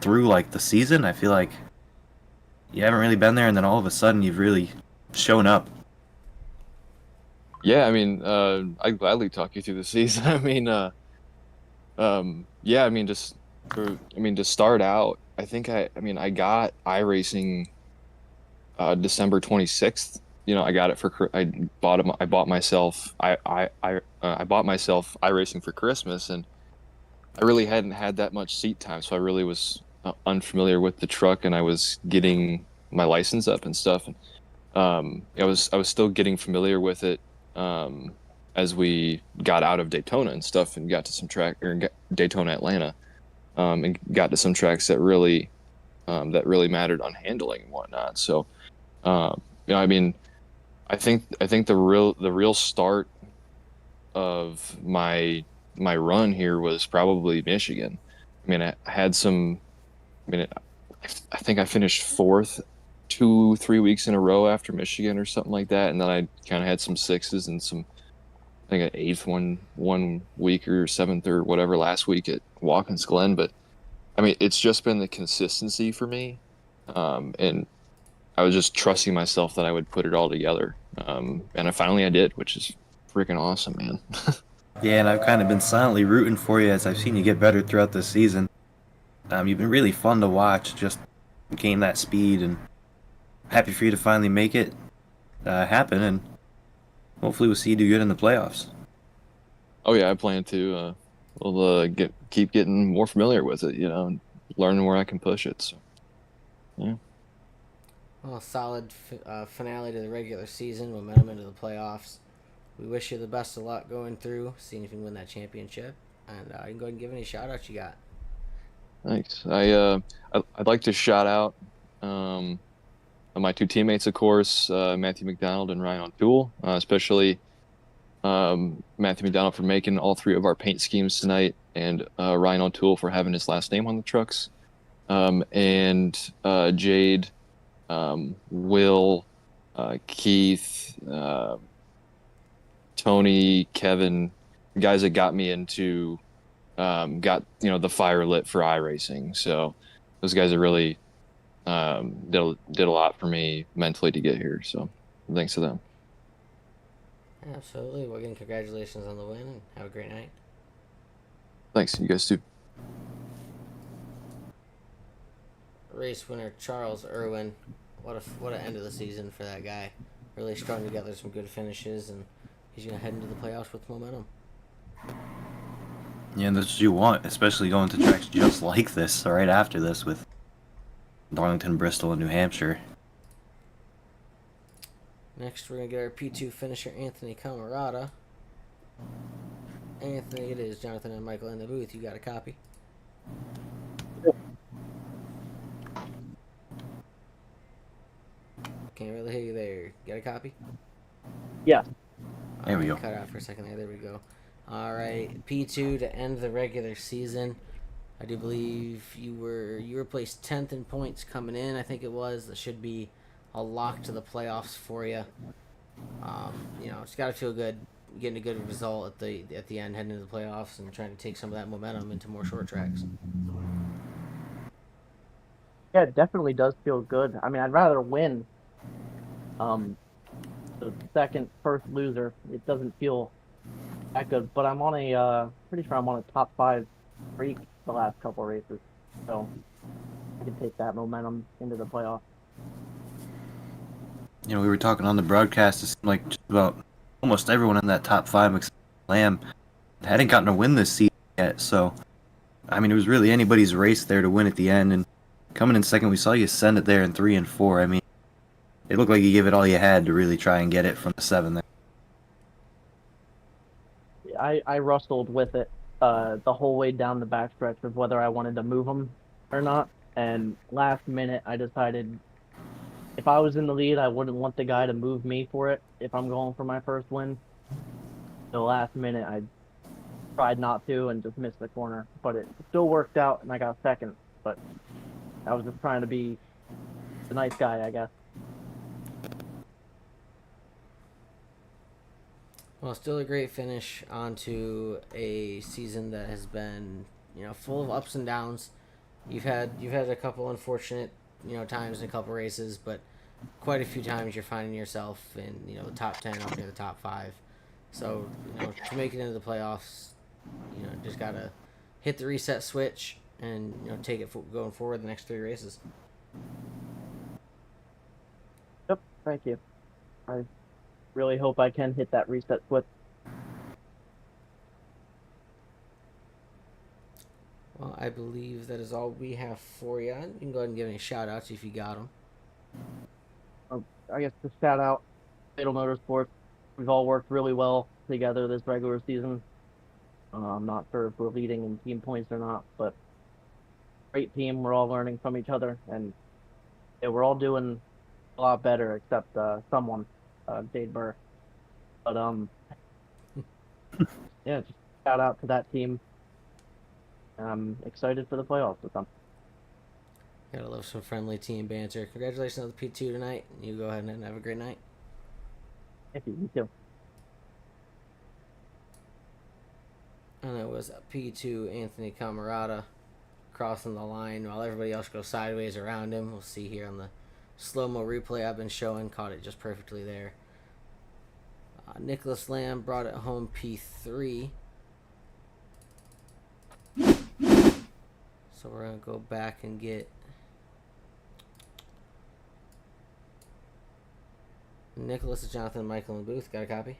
through the season? I feel like you haven't really been there, and then all of a sudden you've really shown up. Yeah, I mean, I'd gladly talk you through the season. I mean, yeah, I mean, to start out, I got iRacing December 26th. I got it I bought myself iRacing for Christmas, and I really hadn't had that much seat time, so I really was unfamiliar with the truck, and I was getting my license up and stuff. And I was still getting familiar with it as we got out of Daytona and stuff, and got to some Daytona Atlanta, and got to some tracks that really mattered on handling and whatnot. So I mean, I think the real start of my run here was probably Michigan. I mean, I think I finished 4th 2-3 weeks in a row after Michigan or something like that, and then I kind of had some 6s and some, I think, an 8th one week or 7th or whatever last week at Watkins Glen. But I mean, it's just been the consistency for me, and I was just trusting myself that I would put it all together, and I did, which is freaking awesome, man. Yeah, and I've kind of been silently rooting for you as I've seen you get better throughout the season. You've been really fun to watch, just gain that speed, and happy for you to finally make it happen, and hopefully we'll see you do good in the playoffs. Oh yeah, I plan to. We'll keep getting more familiar with it, and learning where I can push it. So, yeah. Well, solid finale to the regular season, momentum into the playoffs. We wish you the best of luck going through, seeing if you can win that championship. And you can go ahead and give any shout outs you got. Thanks. I'd like to shout out my two teammates, of course, Matthew McDonald and Ryan O'Toole, especially Matthew McDonald for making all three of our paint schemes tonight, and Ryan O'Toole for having his last name on the trucks, and Jade, Will, Keith, Tony, Kevin, guys that got me into got the fire lit for iRacing. So those guys are really did a lot for me mentally to get here. So thanks to them. Absolutely. Well, again, congratulations on the win, and have a great night. Thanks, you guys too. Race winner Charles Irwin. What an end of the season for that guy. Really strung together some good finishes, and he's going to head into the playoffs with momentum. Yeah, and that's what you want, especially going to tracks just like this, right after this with Darlington, Bristol, and New Hampshire. Next, we're going to get our P2 finisher, Anthony Camarata. Anthony, it is Jonathan and Michael in the booth. You got a copy? Can't really hear you there. Got a copy? Yeah. There we go. Cut out for a second there. There we go. All right, P2 to end the regular season. I do believe you were placed 10th in points coming in. I think it was. That should be a lock to the playoffs for you. It's got to feel good getting a good result at the end, heading into the playoffs, and trying to take some of that momentum into more short tracks. Yeah, it definitely does feel good. I mean, I'd rather win. The first loser, it doesn't feel that good. But I'm on pretty sure I'm on a top 5 streak the last couple races, so I can take that momentum into the playoffs. We were talking on the broadcast. It seemed like just about almost everyone in that top 5 except Lamb hadn't gotten a win this season yet. So, I mean, it was really anybody's race there to win at the end. And coming in second, we saw you send it there in 3 and 4. I mean, it looked like you gave it all you had to really try and get it from the 7 there. I wrestled with it the whole way down the backstretch of whether I wanted to move them or not. And last minute, I decided if I was in the lead, I wouldn't want the guy to move me for it if I'm going for my first win. So last minute, I tried not to and just missed the corner. But it still worked out, and I got second. But I was just trying to be the nice guy, I guess. Well, still a great finish onto a season that has been, full of ups and downs. You've had a couple unfortunate, times in a couple races, but quite a few times you're finding yourself in, the top 10 up near the top 5. So, to make it into the playoffs, just gotta hit the reset switch and take it going forward the next 3 races. Yep, thank you. I really hope I can hit that reset switch. Well, I believe that is all we have for you. You can go ahead and give any shout outs if you got them. I guess to shout out Fatal Motorsports. We've all worked really well together this regular season. I'm not sure if we're leading in team points or not, but great team. We're all learning from each other, and yeah, we're all doing a lot better except someone. Jade Burr. But yeah, just shout out to that team. I'm excited for the playoffs to come. Gotta love some friendly team banter. Congratulations on the P2 tonight. You go ahead and have a great night. Thank you. You too. And that was P2 Anthony Camarata crossing the line while everybody else goes sideways around him. We'll see here on the slow-mo replay I've been showing. Caught it just perfectly there. Nicholas Lamb brought it home P3. So we're going to go back and get Nicholas, Jonathan, Michael, and Booth. Got a copy?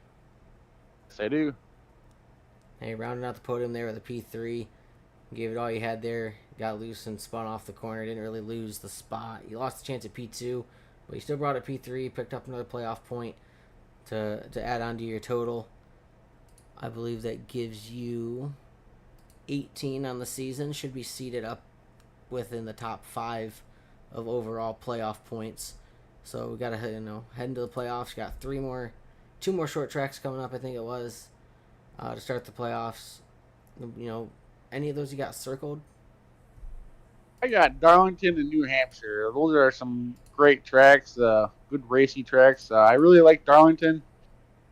Yes, I do. Hey, rounding out the podium there with a P3. Gave it all you had there. Got loose and spun off the corner. Didn't really lose the spot. You lost the chance at P2, But you still brought a P3, picked up another playoff point to add on to your total. I believe that gives you 18 on the season. Should be seated up within the top 5 of overall playoff points. So we got to head into the playoffs. Got 2 more short tracks coming up. I think it was to start the playoffs. Any of those you got circled? I got Darlington and New Hampshire. Those are some great tracks, good racy tracks. I really like Darlington.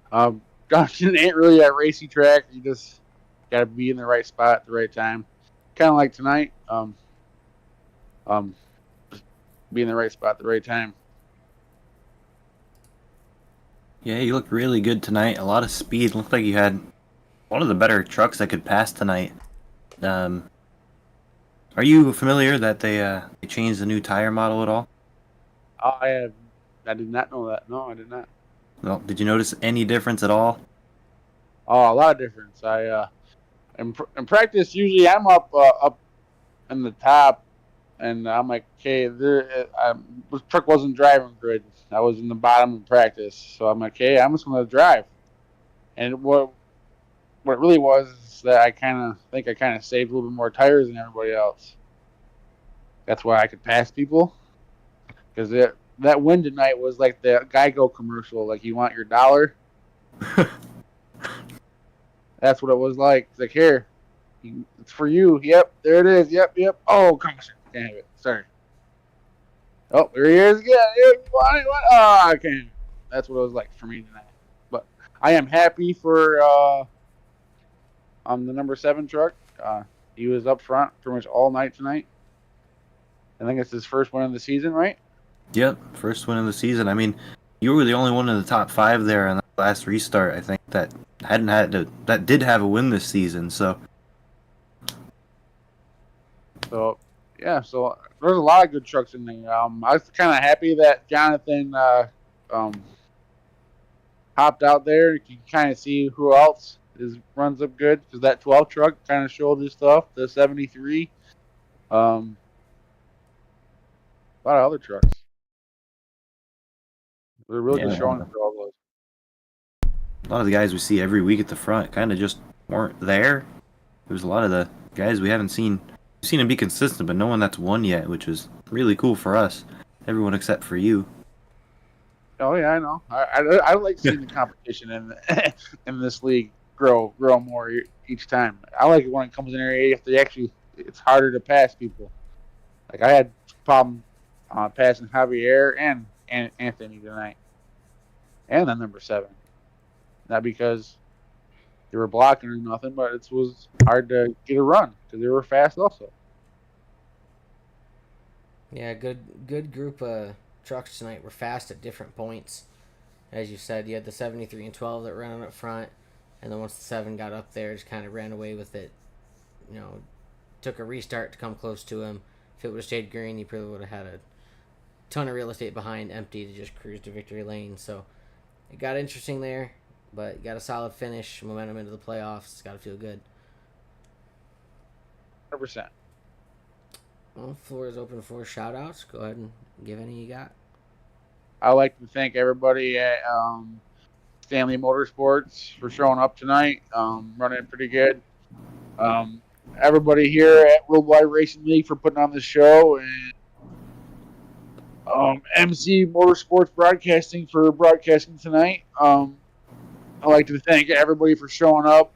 Darlington ain't really a racy track. You just got to be in the right spot at the right time. Kind of like tonight. Just be in the right spot at the right time. Yeah, you looked really good tonight. A lot of speed. Looked like you had one of the better trucks that could pass tonight. Are you familiar that they changed the new tire model at all? I did not know that. No, I did not. Well, did you notice any difference at all? Oh, a lot of difference. In practice usually I'm up in the top, and I'm like, okay, the truck wasn't driving good. I was in the bottom in practice, so I'm like, hey, I'm just gonna drive. And what it really was is that I think I kind of saved a little bit more tires than everybody else. That's why I could pass people, because that win tonight was like the Geico commercial, like you want your dollar. That's what it was like. It's like, here, it's for you. Yep, there it is. Yep. Oh, come on, can't have it. Sorry. Oh, there he is again. You want it? Oh, I can't. That's what it was like for me tonight. But I am happy for on the number 7 truck. He was up front pretty much all night tonight. I think it's his first win of the season, right? Yep, first win of the season. I mean, you were the only one in the top 5 there on the last restart. I think that did have a win this season. So Yeah, so there's a lot of good trucks in there. I was kind of happy that Jonathan hopped out there. You can kind of see who else runs up good, because that 12 truck kind of showed his stuff. The 73, a lot of other trucks. They're really just showing for all those. a lot of the guys we see every week at the front kind of just weren't there. There's a lot of the guys we haven't seen. We've seen them be consistent, but no one that's won yet, which was really cool for us. Everyone except for you. Oh yeah, I know. I like seeing the competition in this league grow more each time. I like it when it comes in there. If it's harder to pass people. Like I had problem passing Javier and Anthony tonight, and the number 7. Not because they were blocking or nothing, but it was hard to get a run because they were fast also. Yeah, good group of trucks tonight. Were fast at different points. As you said, you had the 73 and 12 that ran up front, and then once the 7 got up there, just kind of ran away with it. Took a restart to come close to him. If it would have stayed green, he probably would have had a ton of real estate behind, empty to just cruise to victory lane. So it got interesting there, but you got a solid finish, momentum into the playoffs. It's got to feel good. 100%. Well, floor is open for shout outs. Go ahead and give any you got. I'd like to thank everybody at Stanley Motorsports for showing up tonight, running pretty good. Everybody here at Worldwide Racing League for putting on the show, and MC Motorsports Broadcasting for broadcasting tonight. I'd like to thank everybody for showing up,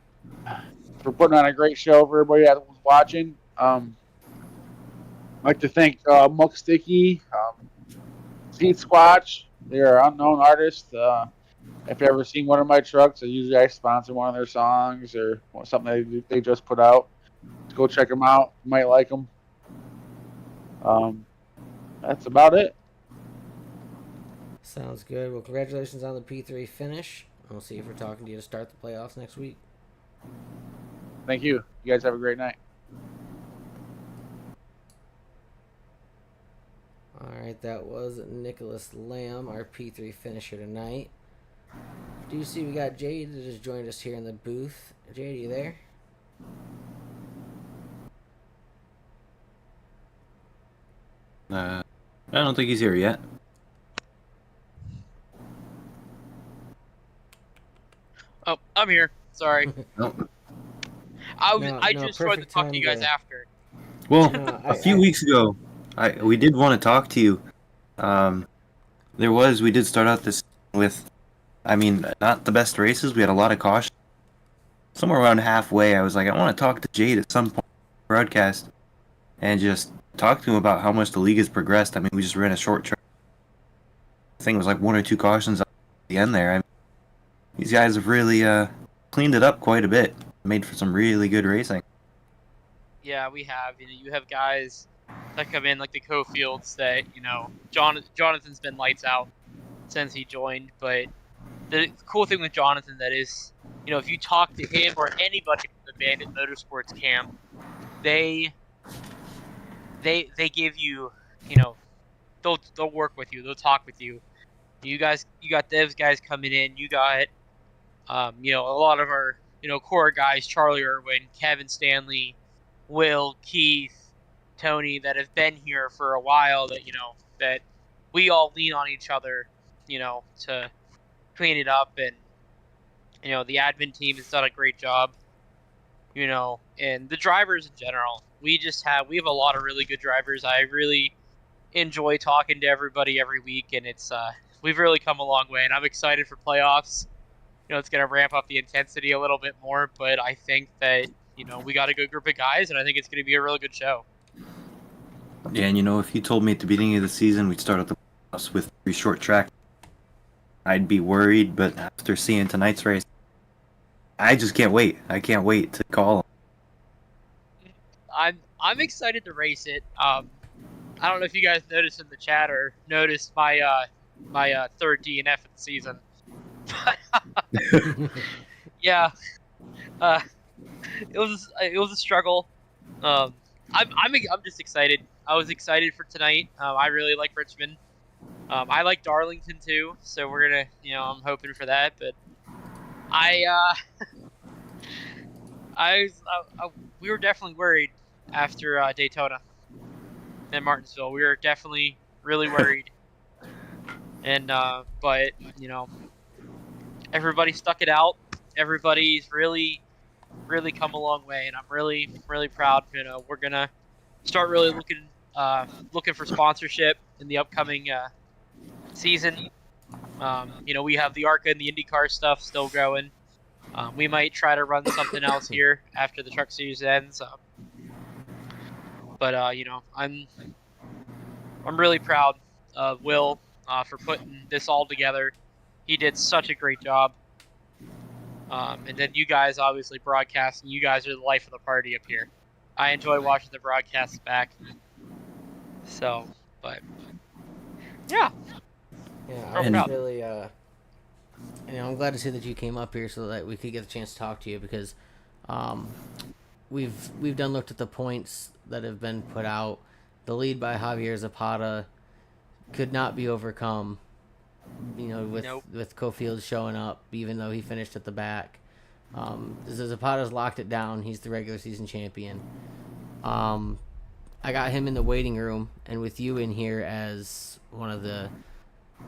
for putting on a great show for everybody that was watching. I'd like to thank Muck Sticky, Seat Squatch. They're unknown artists. If you ever seen one of my trucks, I sponsor one of their songs or something they just put out. Go check them out. You might like them. That's about it. Sounds good. Well, congratulations on the P3 finish. We'll see if we're talking to you to start the playoffs next week. Thank you. You guys have a great night. All right, that was Nicholas Lamb, our P3 finisher tonight. Do you see we got Jade that just joined us here in the booth? Jade, are you there? I don't think he's here yet. I'm here. Sorry. No. I No, just tried to perfect talk to time you guys to. after. Well, No, a few weeks ago, we did want to talk to you. We did start out this with, I mean, not the best races. We had a lot of caution. Somewhere around halfway, I was like, I want to talk to Jade at some point broadcast and just talk to him about how much the league has progressed. I mean, we just ran a short track. I think it was like 1 or 2 cautions at the end there. I mean, these guys have really cleaned it up quite a bit. Made for some really good racing. Yeah, we have. You have guys that come in like the Cofields that, Jonathan's been lights out since he joined. But the cool thing with Jonathan that is, if you talk to him or anybody from the Bandit Motorsports camp, they give you, they'll work with you, they'll talk with you. You got those guys coming in. You got, a lot of our, core guys, Charlie Irwin, Kevin Stanley, Will, Keith, Tony, that have been here for a while. That we all lean on each other, to clean it up. And the admin team has done a great job. And the drivers in general. We have a lot of really good drivers. I really enjoy talking to everybody every week, and it's we've really come a long way, and I'm excited for playoffs. It's going to ramp up the intensity a little bit more, but I think that, we got a good group of guys, and I think it's going to be a really good show. Yeah, and if you told me at the beginning of the season we'd start out the playoffs with 3 short track, I'd be worried, but after seeing tonight's race, I just can't wait. I can't wait to call them. I'm excited to race it. I don't know if you guys noticed in the chat or noticed my third DNF of the season. Yeah, it was a struggle. I'm just excited. I was excited for tonight. I really like Richmond. I like Darlington too, so we're gonna, I'm hoping for that. But we were definitely worried after Daytona and Martinsville. We were definitely really worried, and but everybody stuck it out. Everybody's really come a long way, and I'm really proud. We're gonna start really looking for sponsorship in the upcoming season. We have the ARCA and the IndyCar stuff still going. We might try to run something else here after the truck series ends. But I'm really proud of Will for putting this all together. He did such a great job. And then you guys obviously broadcasting. You guys are the life of the party up here. I enjoy watching the broadcasts back. So, but yeah. Yeah, Real I was proud. really, I'm glad to see that you came up here so that we could get a chance to talk to you because, we've done looked at the points that have been put out. The lead by Javier Zapata could not be overcome. With Cofield showing up, even though he finished at the back. Zapata's locked it down. He's the regular season champion. I got him in the waiting room, and with you in here as one of the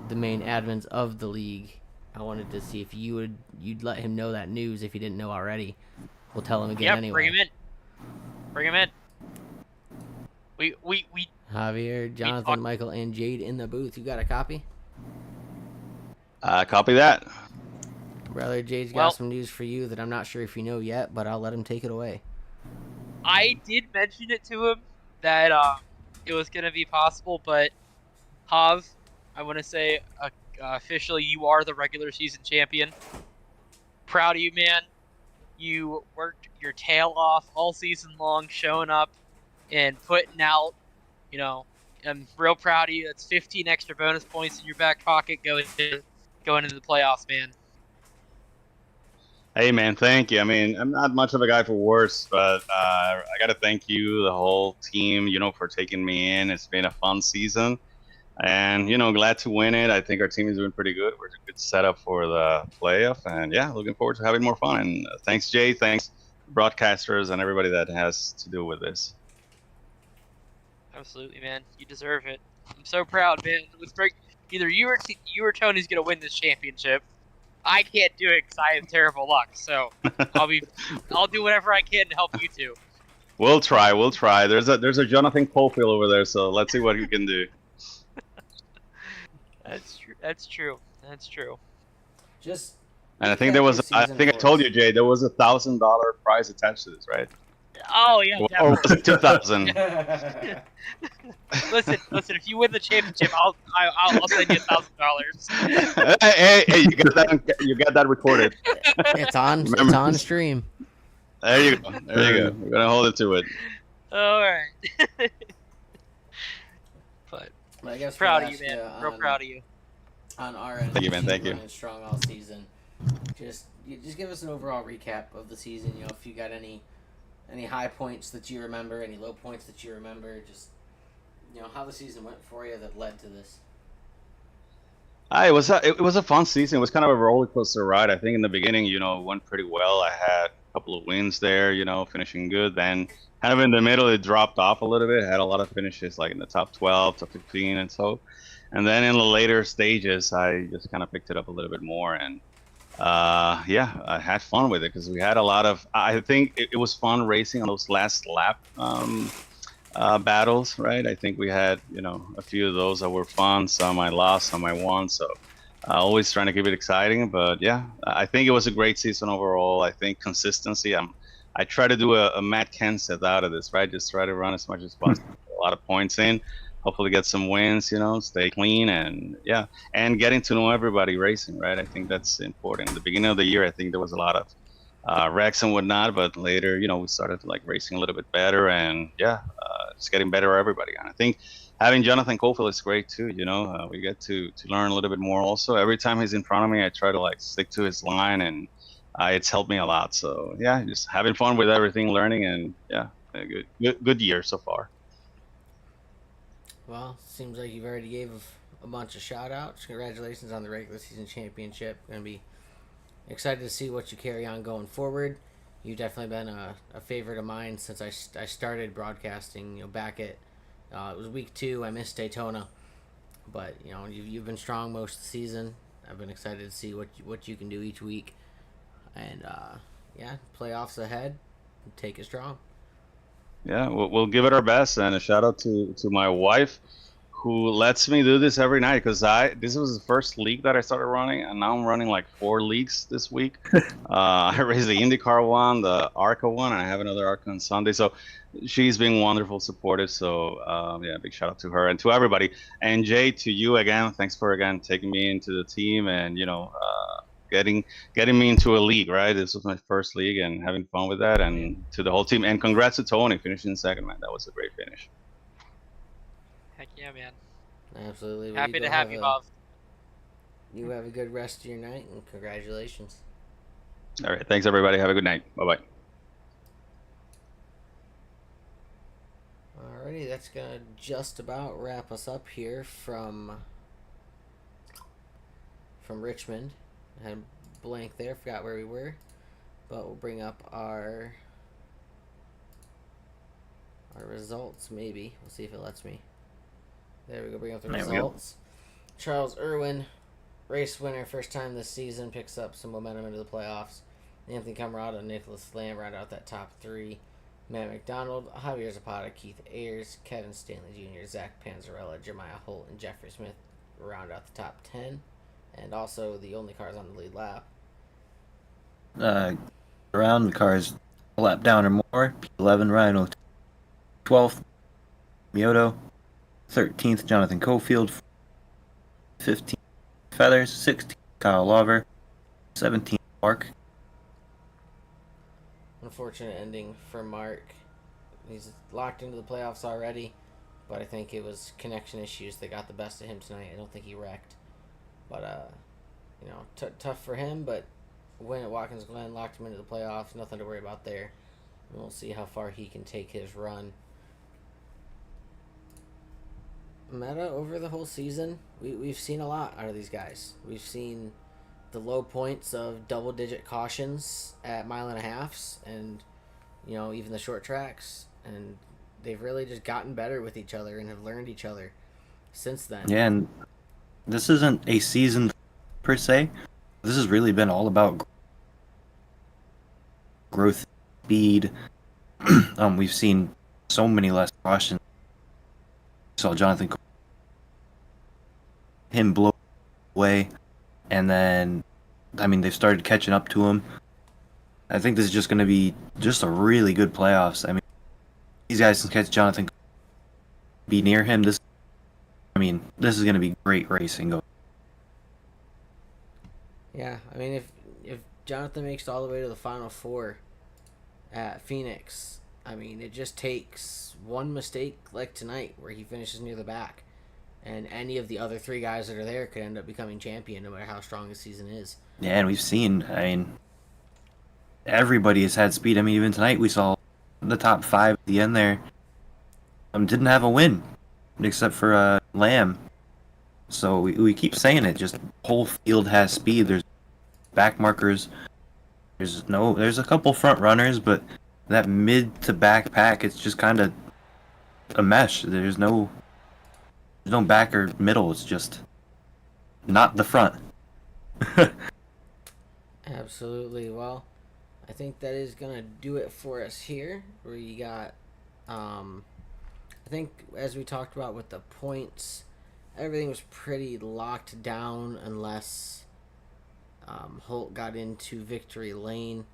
main admins of the league, I wanted to see if you'd let him know that news if he didn't know already. We'll tell him again anyway. Bring him in. Bring him in. We Javier, Jonathan, Michael, and Jade in the booth. You got a copy? Copy that. Brother Jade's got some news for you that I'm not sure if you know yet, but I'll let him take it away. I did mention it to him that it was going to be possible, but Hav, I want to say officially you are the regular season champion. Proud of you, man. You worked your tail off all season long, showing up and putting out, I'm real proud of you. That's 15 extra bonus points in your back pocket going into the playoffs, man. Hey, man, thank you. I mean, I'm not much of a guy for words, but I got to thank you, the whole team, for taking me in. It's been a fun season. And, glad to win it. I think our team is doing pretty good. We're a good setup for the playoff. And, yeah, looking forward to having more fun. And thanks, Jay. Thanks, broadcasters, and everybody that has to do with this. Absolutely, man. You deserve it. I'm so proud, man. Either you or Tony's going to win this championship. I can't do it because I have terrible luck. So I'll do whatever I can to help you two. We'll try. We'll try. There's a Jonathan Caulfield over there, so let's see what he can do. That's true. That's true. That's true. Just. And I think there was. I think I told you, Jay. There was $1,000 prize attached to this, right? Oh yeah, Or definitely. was it 2,000? Listen. If you win the championship, I'll send you $1,000. Hey, you got that recorded. It's on. It's Remember- on stream. There you go. There you go. We're gonna hold it to it. All right. But But I guess proud we'll of you, ask man. Real proud of you. On our end, Thank you, man. team Thank you. running strong all season. Just give us an overall recap of the season. You know, if you got any high points that you remember, any low points that you remember, just how the season went for you that led to this. It was a fun season. It was kind of a roller coaster ride. I think in the beginning, it went pretty well. I had a couple of wins there, finishing good. Then kind of in the middle, it dropped off a little bit. I had a lot of finishes like in the top 12, top 15, and so. And then in the later stages, I just kind of picked it up a little bit more. And I had fun with it because we had a lot of. I think it was fun racing on those last lap battles, right? I think we had a few of those that were fun. Some I lost, some I won. So always trying to keep it exciting. But yeah, I think it was a great season overall. I think consistency. I try to do a Matt Kenseth out of this, right? Just try to run as much as possible. A lot of points in. Hopefully get some wins, stay clean, and getting to know everybody racing, right? I think that's important. At the beginning of the year, I think there was a lot of wrecks and whatnot, but later, we started like racing a little bit better, and just getting better everybody. And I think having Jonathan Caulfield is great too. We get to learn a little bit more. Also, every time he's in front of me, I try to like stick to his line, and it's helped me a lot. So yeah, just having fun with everything, learning, and a good year so far. Well, seems like you've already gave a bunch of shout outs. Congratulations on the regular season championship. Gonna be excited to see what you carry on going forward. You've definitely been a favorite of mine since I started broadcasting. Back at it was week 2. I missed Daytona, but you've been strong most of the season. I've been excited to see what you can do each week, and playoffs ahead. Take it strong. Yeah, we'll give it our best, and a shout out to my wife, who lets me do this every night, because this was the first league that I started running, and now I'm running like 4 leagues this week. I raced the IndyCar one, the ARCA one, and I have another ARCA on Sunday. So she's been wonderful, supportive. So big shout out to her and to everybody. And Jay, to you again, thanks for taking me into the team and getting me into a league, right? This was my first league and having fun with that, and to the whole team. And congrats to Tony finishing second, man. That was a great finish. Heck yeah, man. Absolutely. Well, Happy to have you, Bob. You have a good rest of your night, and congratulations. All right, thanks everybody. Have a good night. Bye-bye. Alrighty, that's gonna just about wrap us up here from Richmond. I had a blank there, forgot where we were, but we'll bring up our results. Maybe we'll see if it lets me. There we go. Bring up the results. Charles Irwin, race winner, first time this season, picks up some momentum into the playoffs. Anthony Camarada and Nicholas Lamb round out that top 3. Matt McDonald, Javier Zapata, Keith Ayers, Kevin Stanley Jr., Zach Panzarella, Jeremiah Holt, and Jeffrey Smith round out the top 10. And also the only cars on the lead lap. Around the cars a lap down or more. P11 Rhino, 12th Mioto, 13th Jonathan Caulfield, 15th Feathers, 16th Kyle Lover, 17th Mark. Unfortunate ending for Mark. He's locked into the playoffs already, but I think it was connection issues that got the best of him tonight. I don't think he wrecked. But, tough for him, but win at Watkins Glen, locked him into the playoffs, nothing to worry about there. And we'll see how far he can take his run. Meta, over the whole season, we've seen a lot out of these guys. We've seen the low points of double-digit cautions at 1.5 miles and, even the short tracks. And they've really just gotten better with each other and have learned each other since then. Yeah, and this isn't a season per se. this has really been all about growth, speed. We've seen so many less cautions. Saw Jonathan him blow away, and then they've started catching up to him. I think this is just going to be just a really good playoffs. I mean, these guys can catch Jonathan, be near him. This is going to be great racing. Yeah, I mean, if Jonathan makes it all the way to the Final Four at Phoenix, I mean, it just takes one mistake like tonight where he finishes near the back, and any of the other three guys that are there could end up becoming champion no matter how strong the season is. Yeah, and we've seen, everybody has had speed. I mean, even tonight we saw the top 5 at the end there didn't have a win except for Lamb. So we keep saying it, just whole field has speed. There's back markers. There's a couple front runners, but that mid to back pack, it's just kind of a mesh. There's no back or middle. It's just not the front. Absolutely. Well, I think that is gonna do it for us here. We got, I think as we talked about with the points, everything was pretty locked down unless Holt got into victory lane.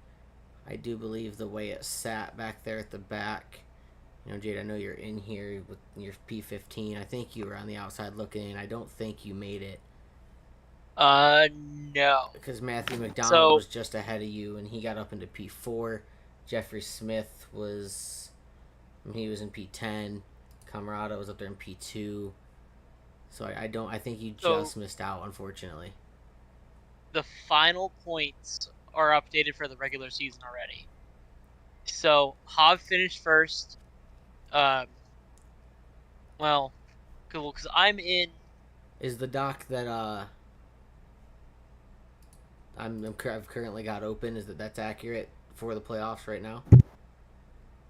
I do believe the way it sat back there at the back. Jade, I know you're in here with your P15. I think you were on the outside looking in. I don't think you made it. No. Because Matthew McDonald was just ahead of you, and he got up into P4. Jeffrey Smith was in P10. Camarada was up there in P2. So I think you just missed out, unfortunately. The final points are updated for the regular season already. So Hav finished first. Well, because I'm in. Is the doc that I've currently got open, is that's accurate for the playoffs right now?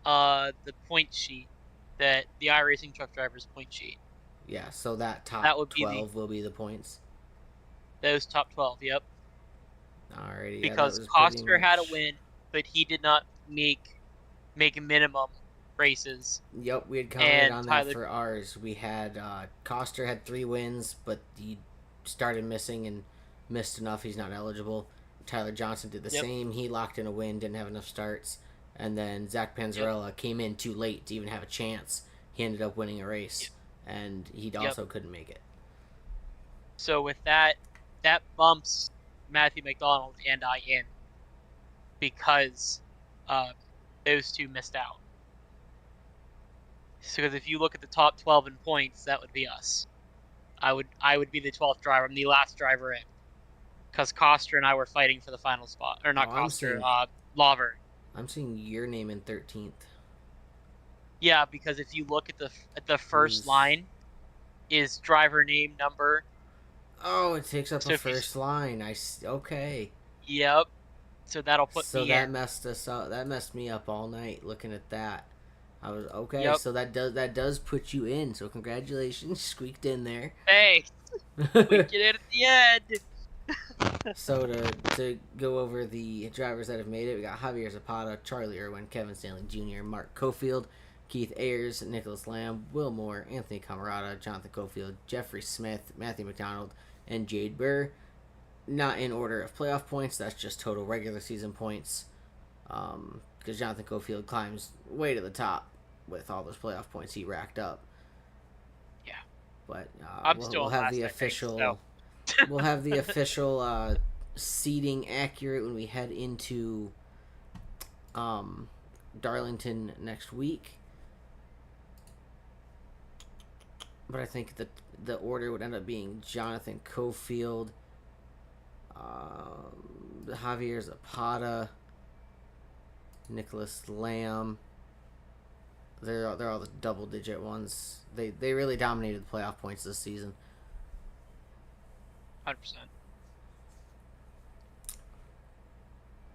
The point sheet, that the iRacing truck drivers point sheet. Yeah, so that top 12 will be the points. Those top 12, yep. Alrighty. Because Koster had a win, but he did not make minimum races. Yep, we had commented on that for ours. We had Koster had 3 wins, but he started missing and missed enough. He's not eligible. Tyler Johnson did the same. He locked in a win, didn't have enough starts. And then Zach Panzarella came in too late to even have a chance. He ended up winning a race, and he also couldn't make it. So with that bumps Matthew McDonald and I in, because those two missed out. So because if you look at the top 12 in points, that would be us. I would be the 12th driver. I'm the last driver in. Because Koster and I were fighting for the final spot. Or not Koster, Lauver. I'm seeing your name in 13th. Yeah, because if you look at the first line, is driver name, number. Oh, it takes up a first line. Okay. Yep. So that'll put me in. So that messed us up. That messed me up all night looking at that. I was okay. Yep. So that does put you in. So congratulations, squeaked in there. Hey, we get it at the end. So to go over the drivers that have made it, we got Javier Zapata, Charlie Irwin, Kevin Stanley Jr., Mark Cofield, Keith Ayers, Nicholas Lamb, Will Moore, Anthony Camarada, Jonathan Cofield, Jeffrey Smith, Matthew McDonald, and Jade Burr. Not in order of playoff points. That's just total regular season points. Because Jonathan Cofield climbs way to the top with all those playoff points he racked up. Yeah. But we'll have the official. We'll have the official seating accurate when we head into Darlington next week. But I think that the order would end up being Jonathan Cofield, Javier Zapata, Nicholas Lamb. They're all the double-digit ones. They really dominated the playoff points this season. 100%.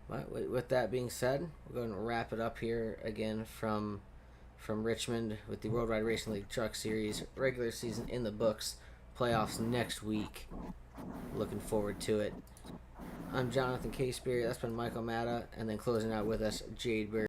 But with that being said, we're going to wrap it up here again from Richmond with the Worldwide Racing League Truck Series regular season in the books. Playoffs next week. Looking forward to it. I'm Jonathan K. Spirit. That's been Michael Matta. And then closing out with us, Jade Berry.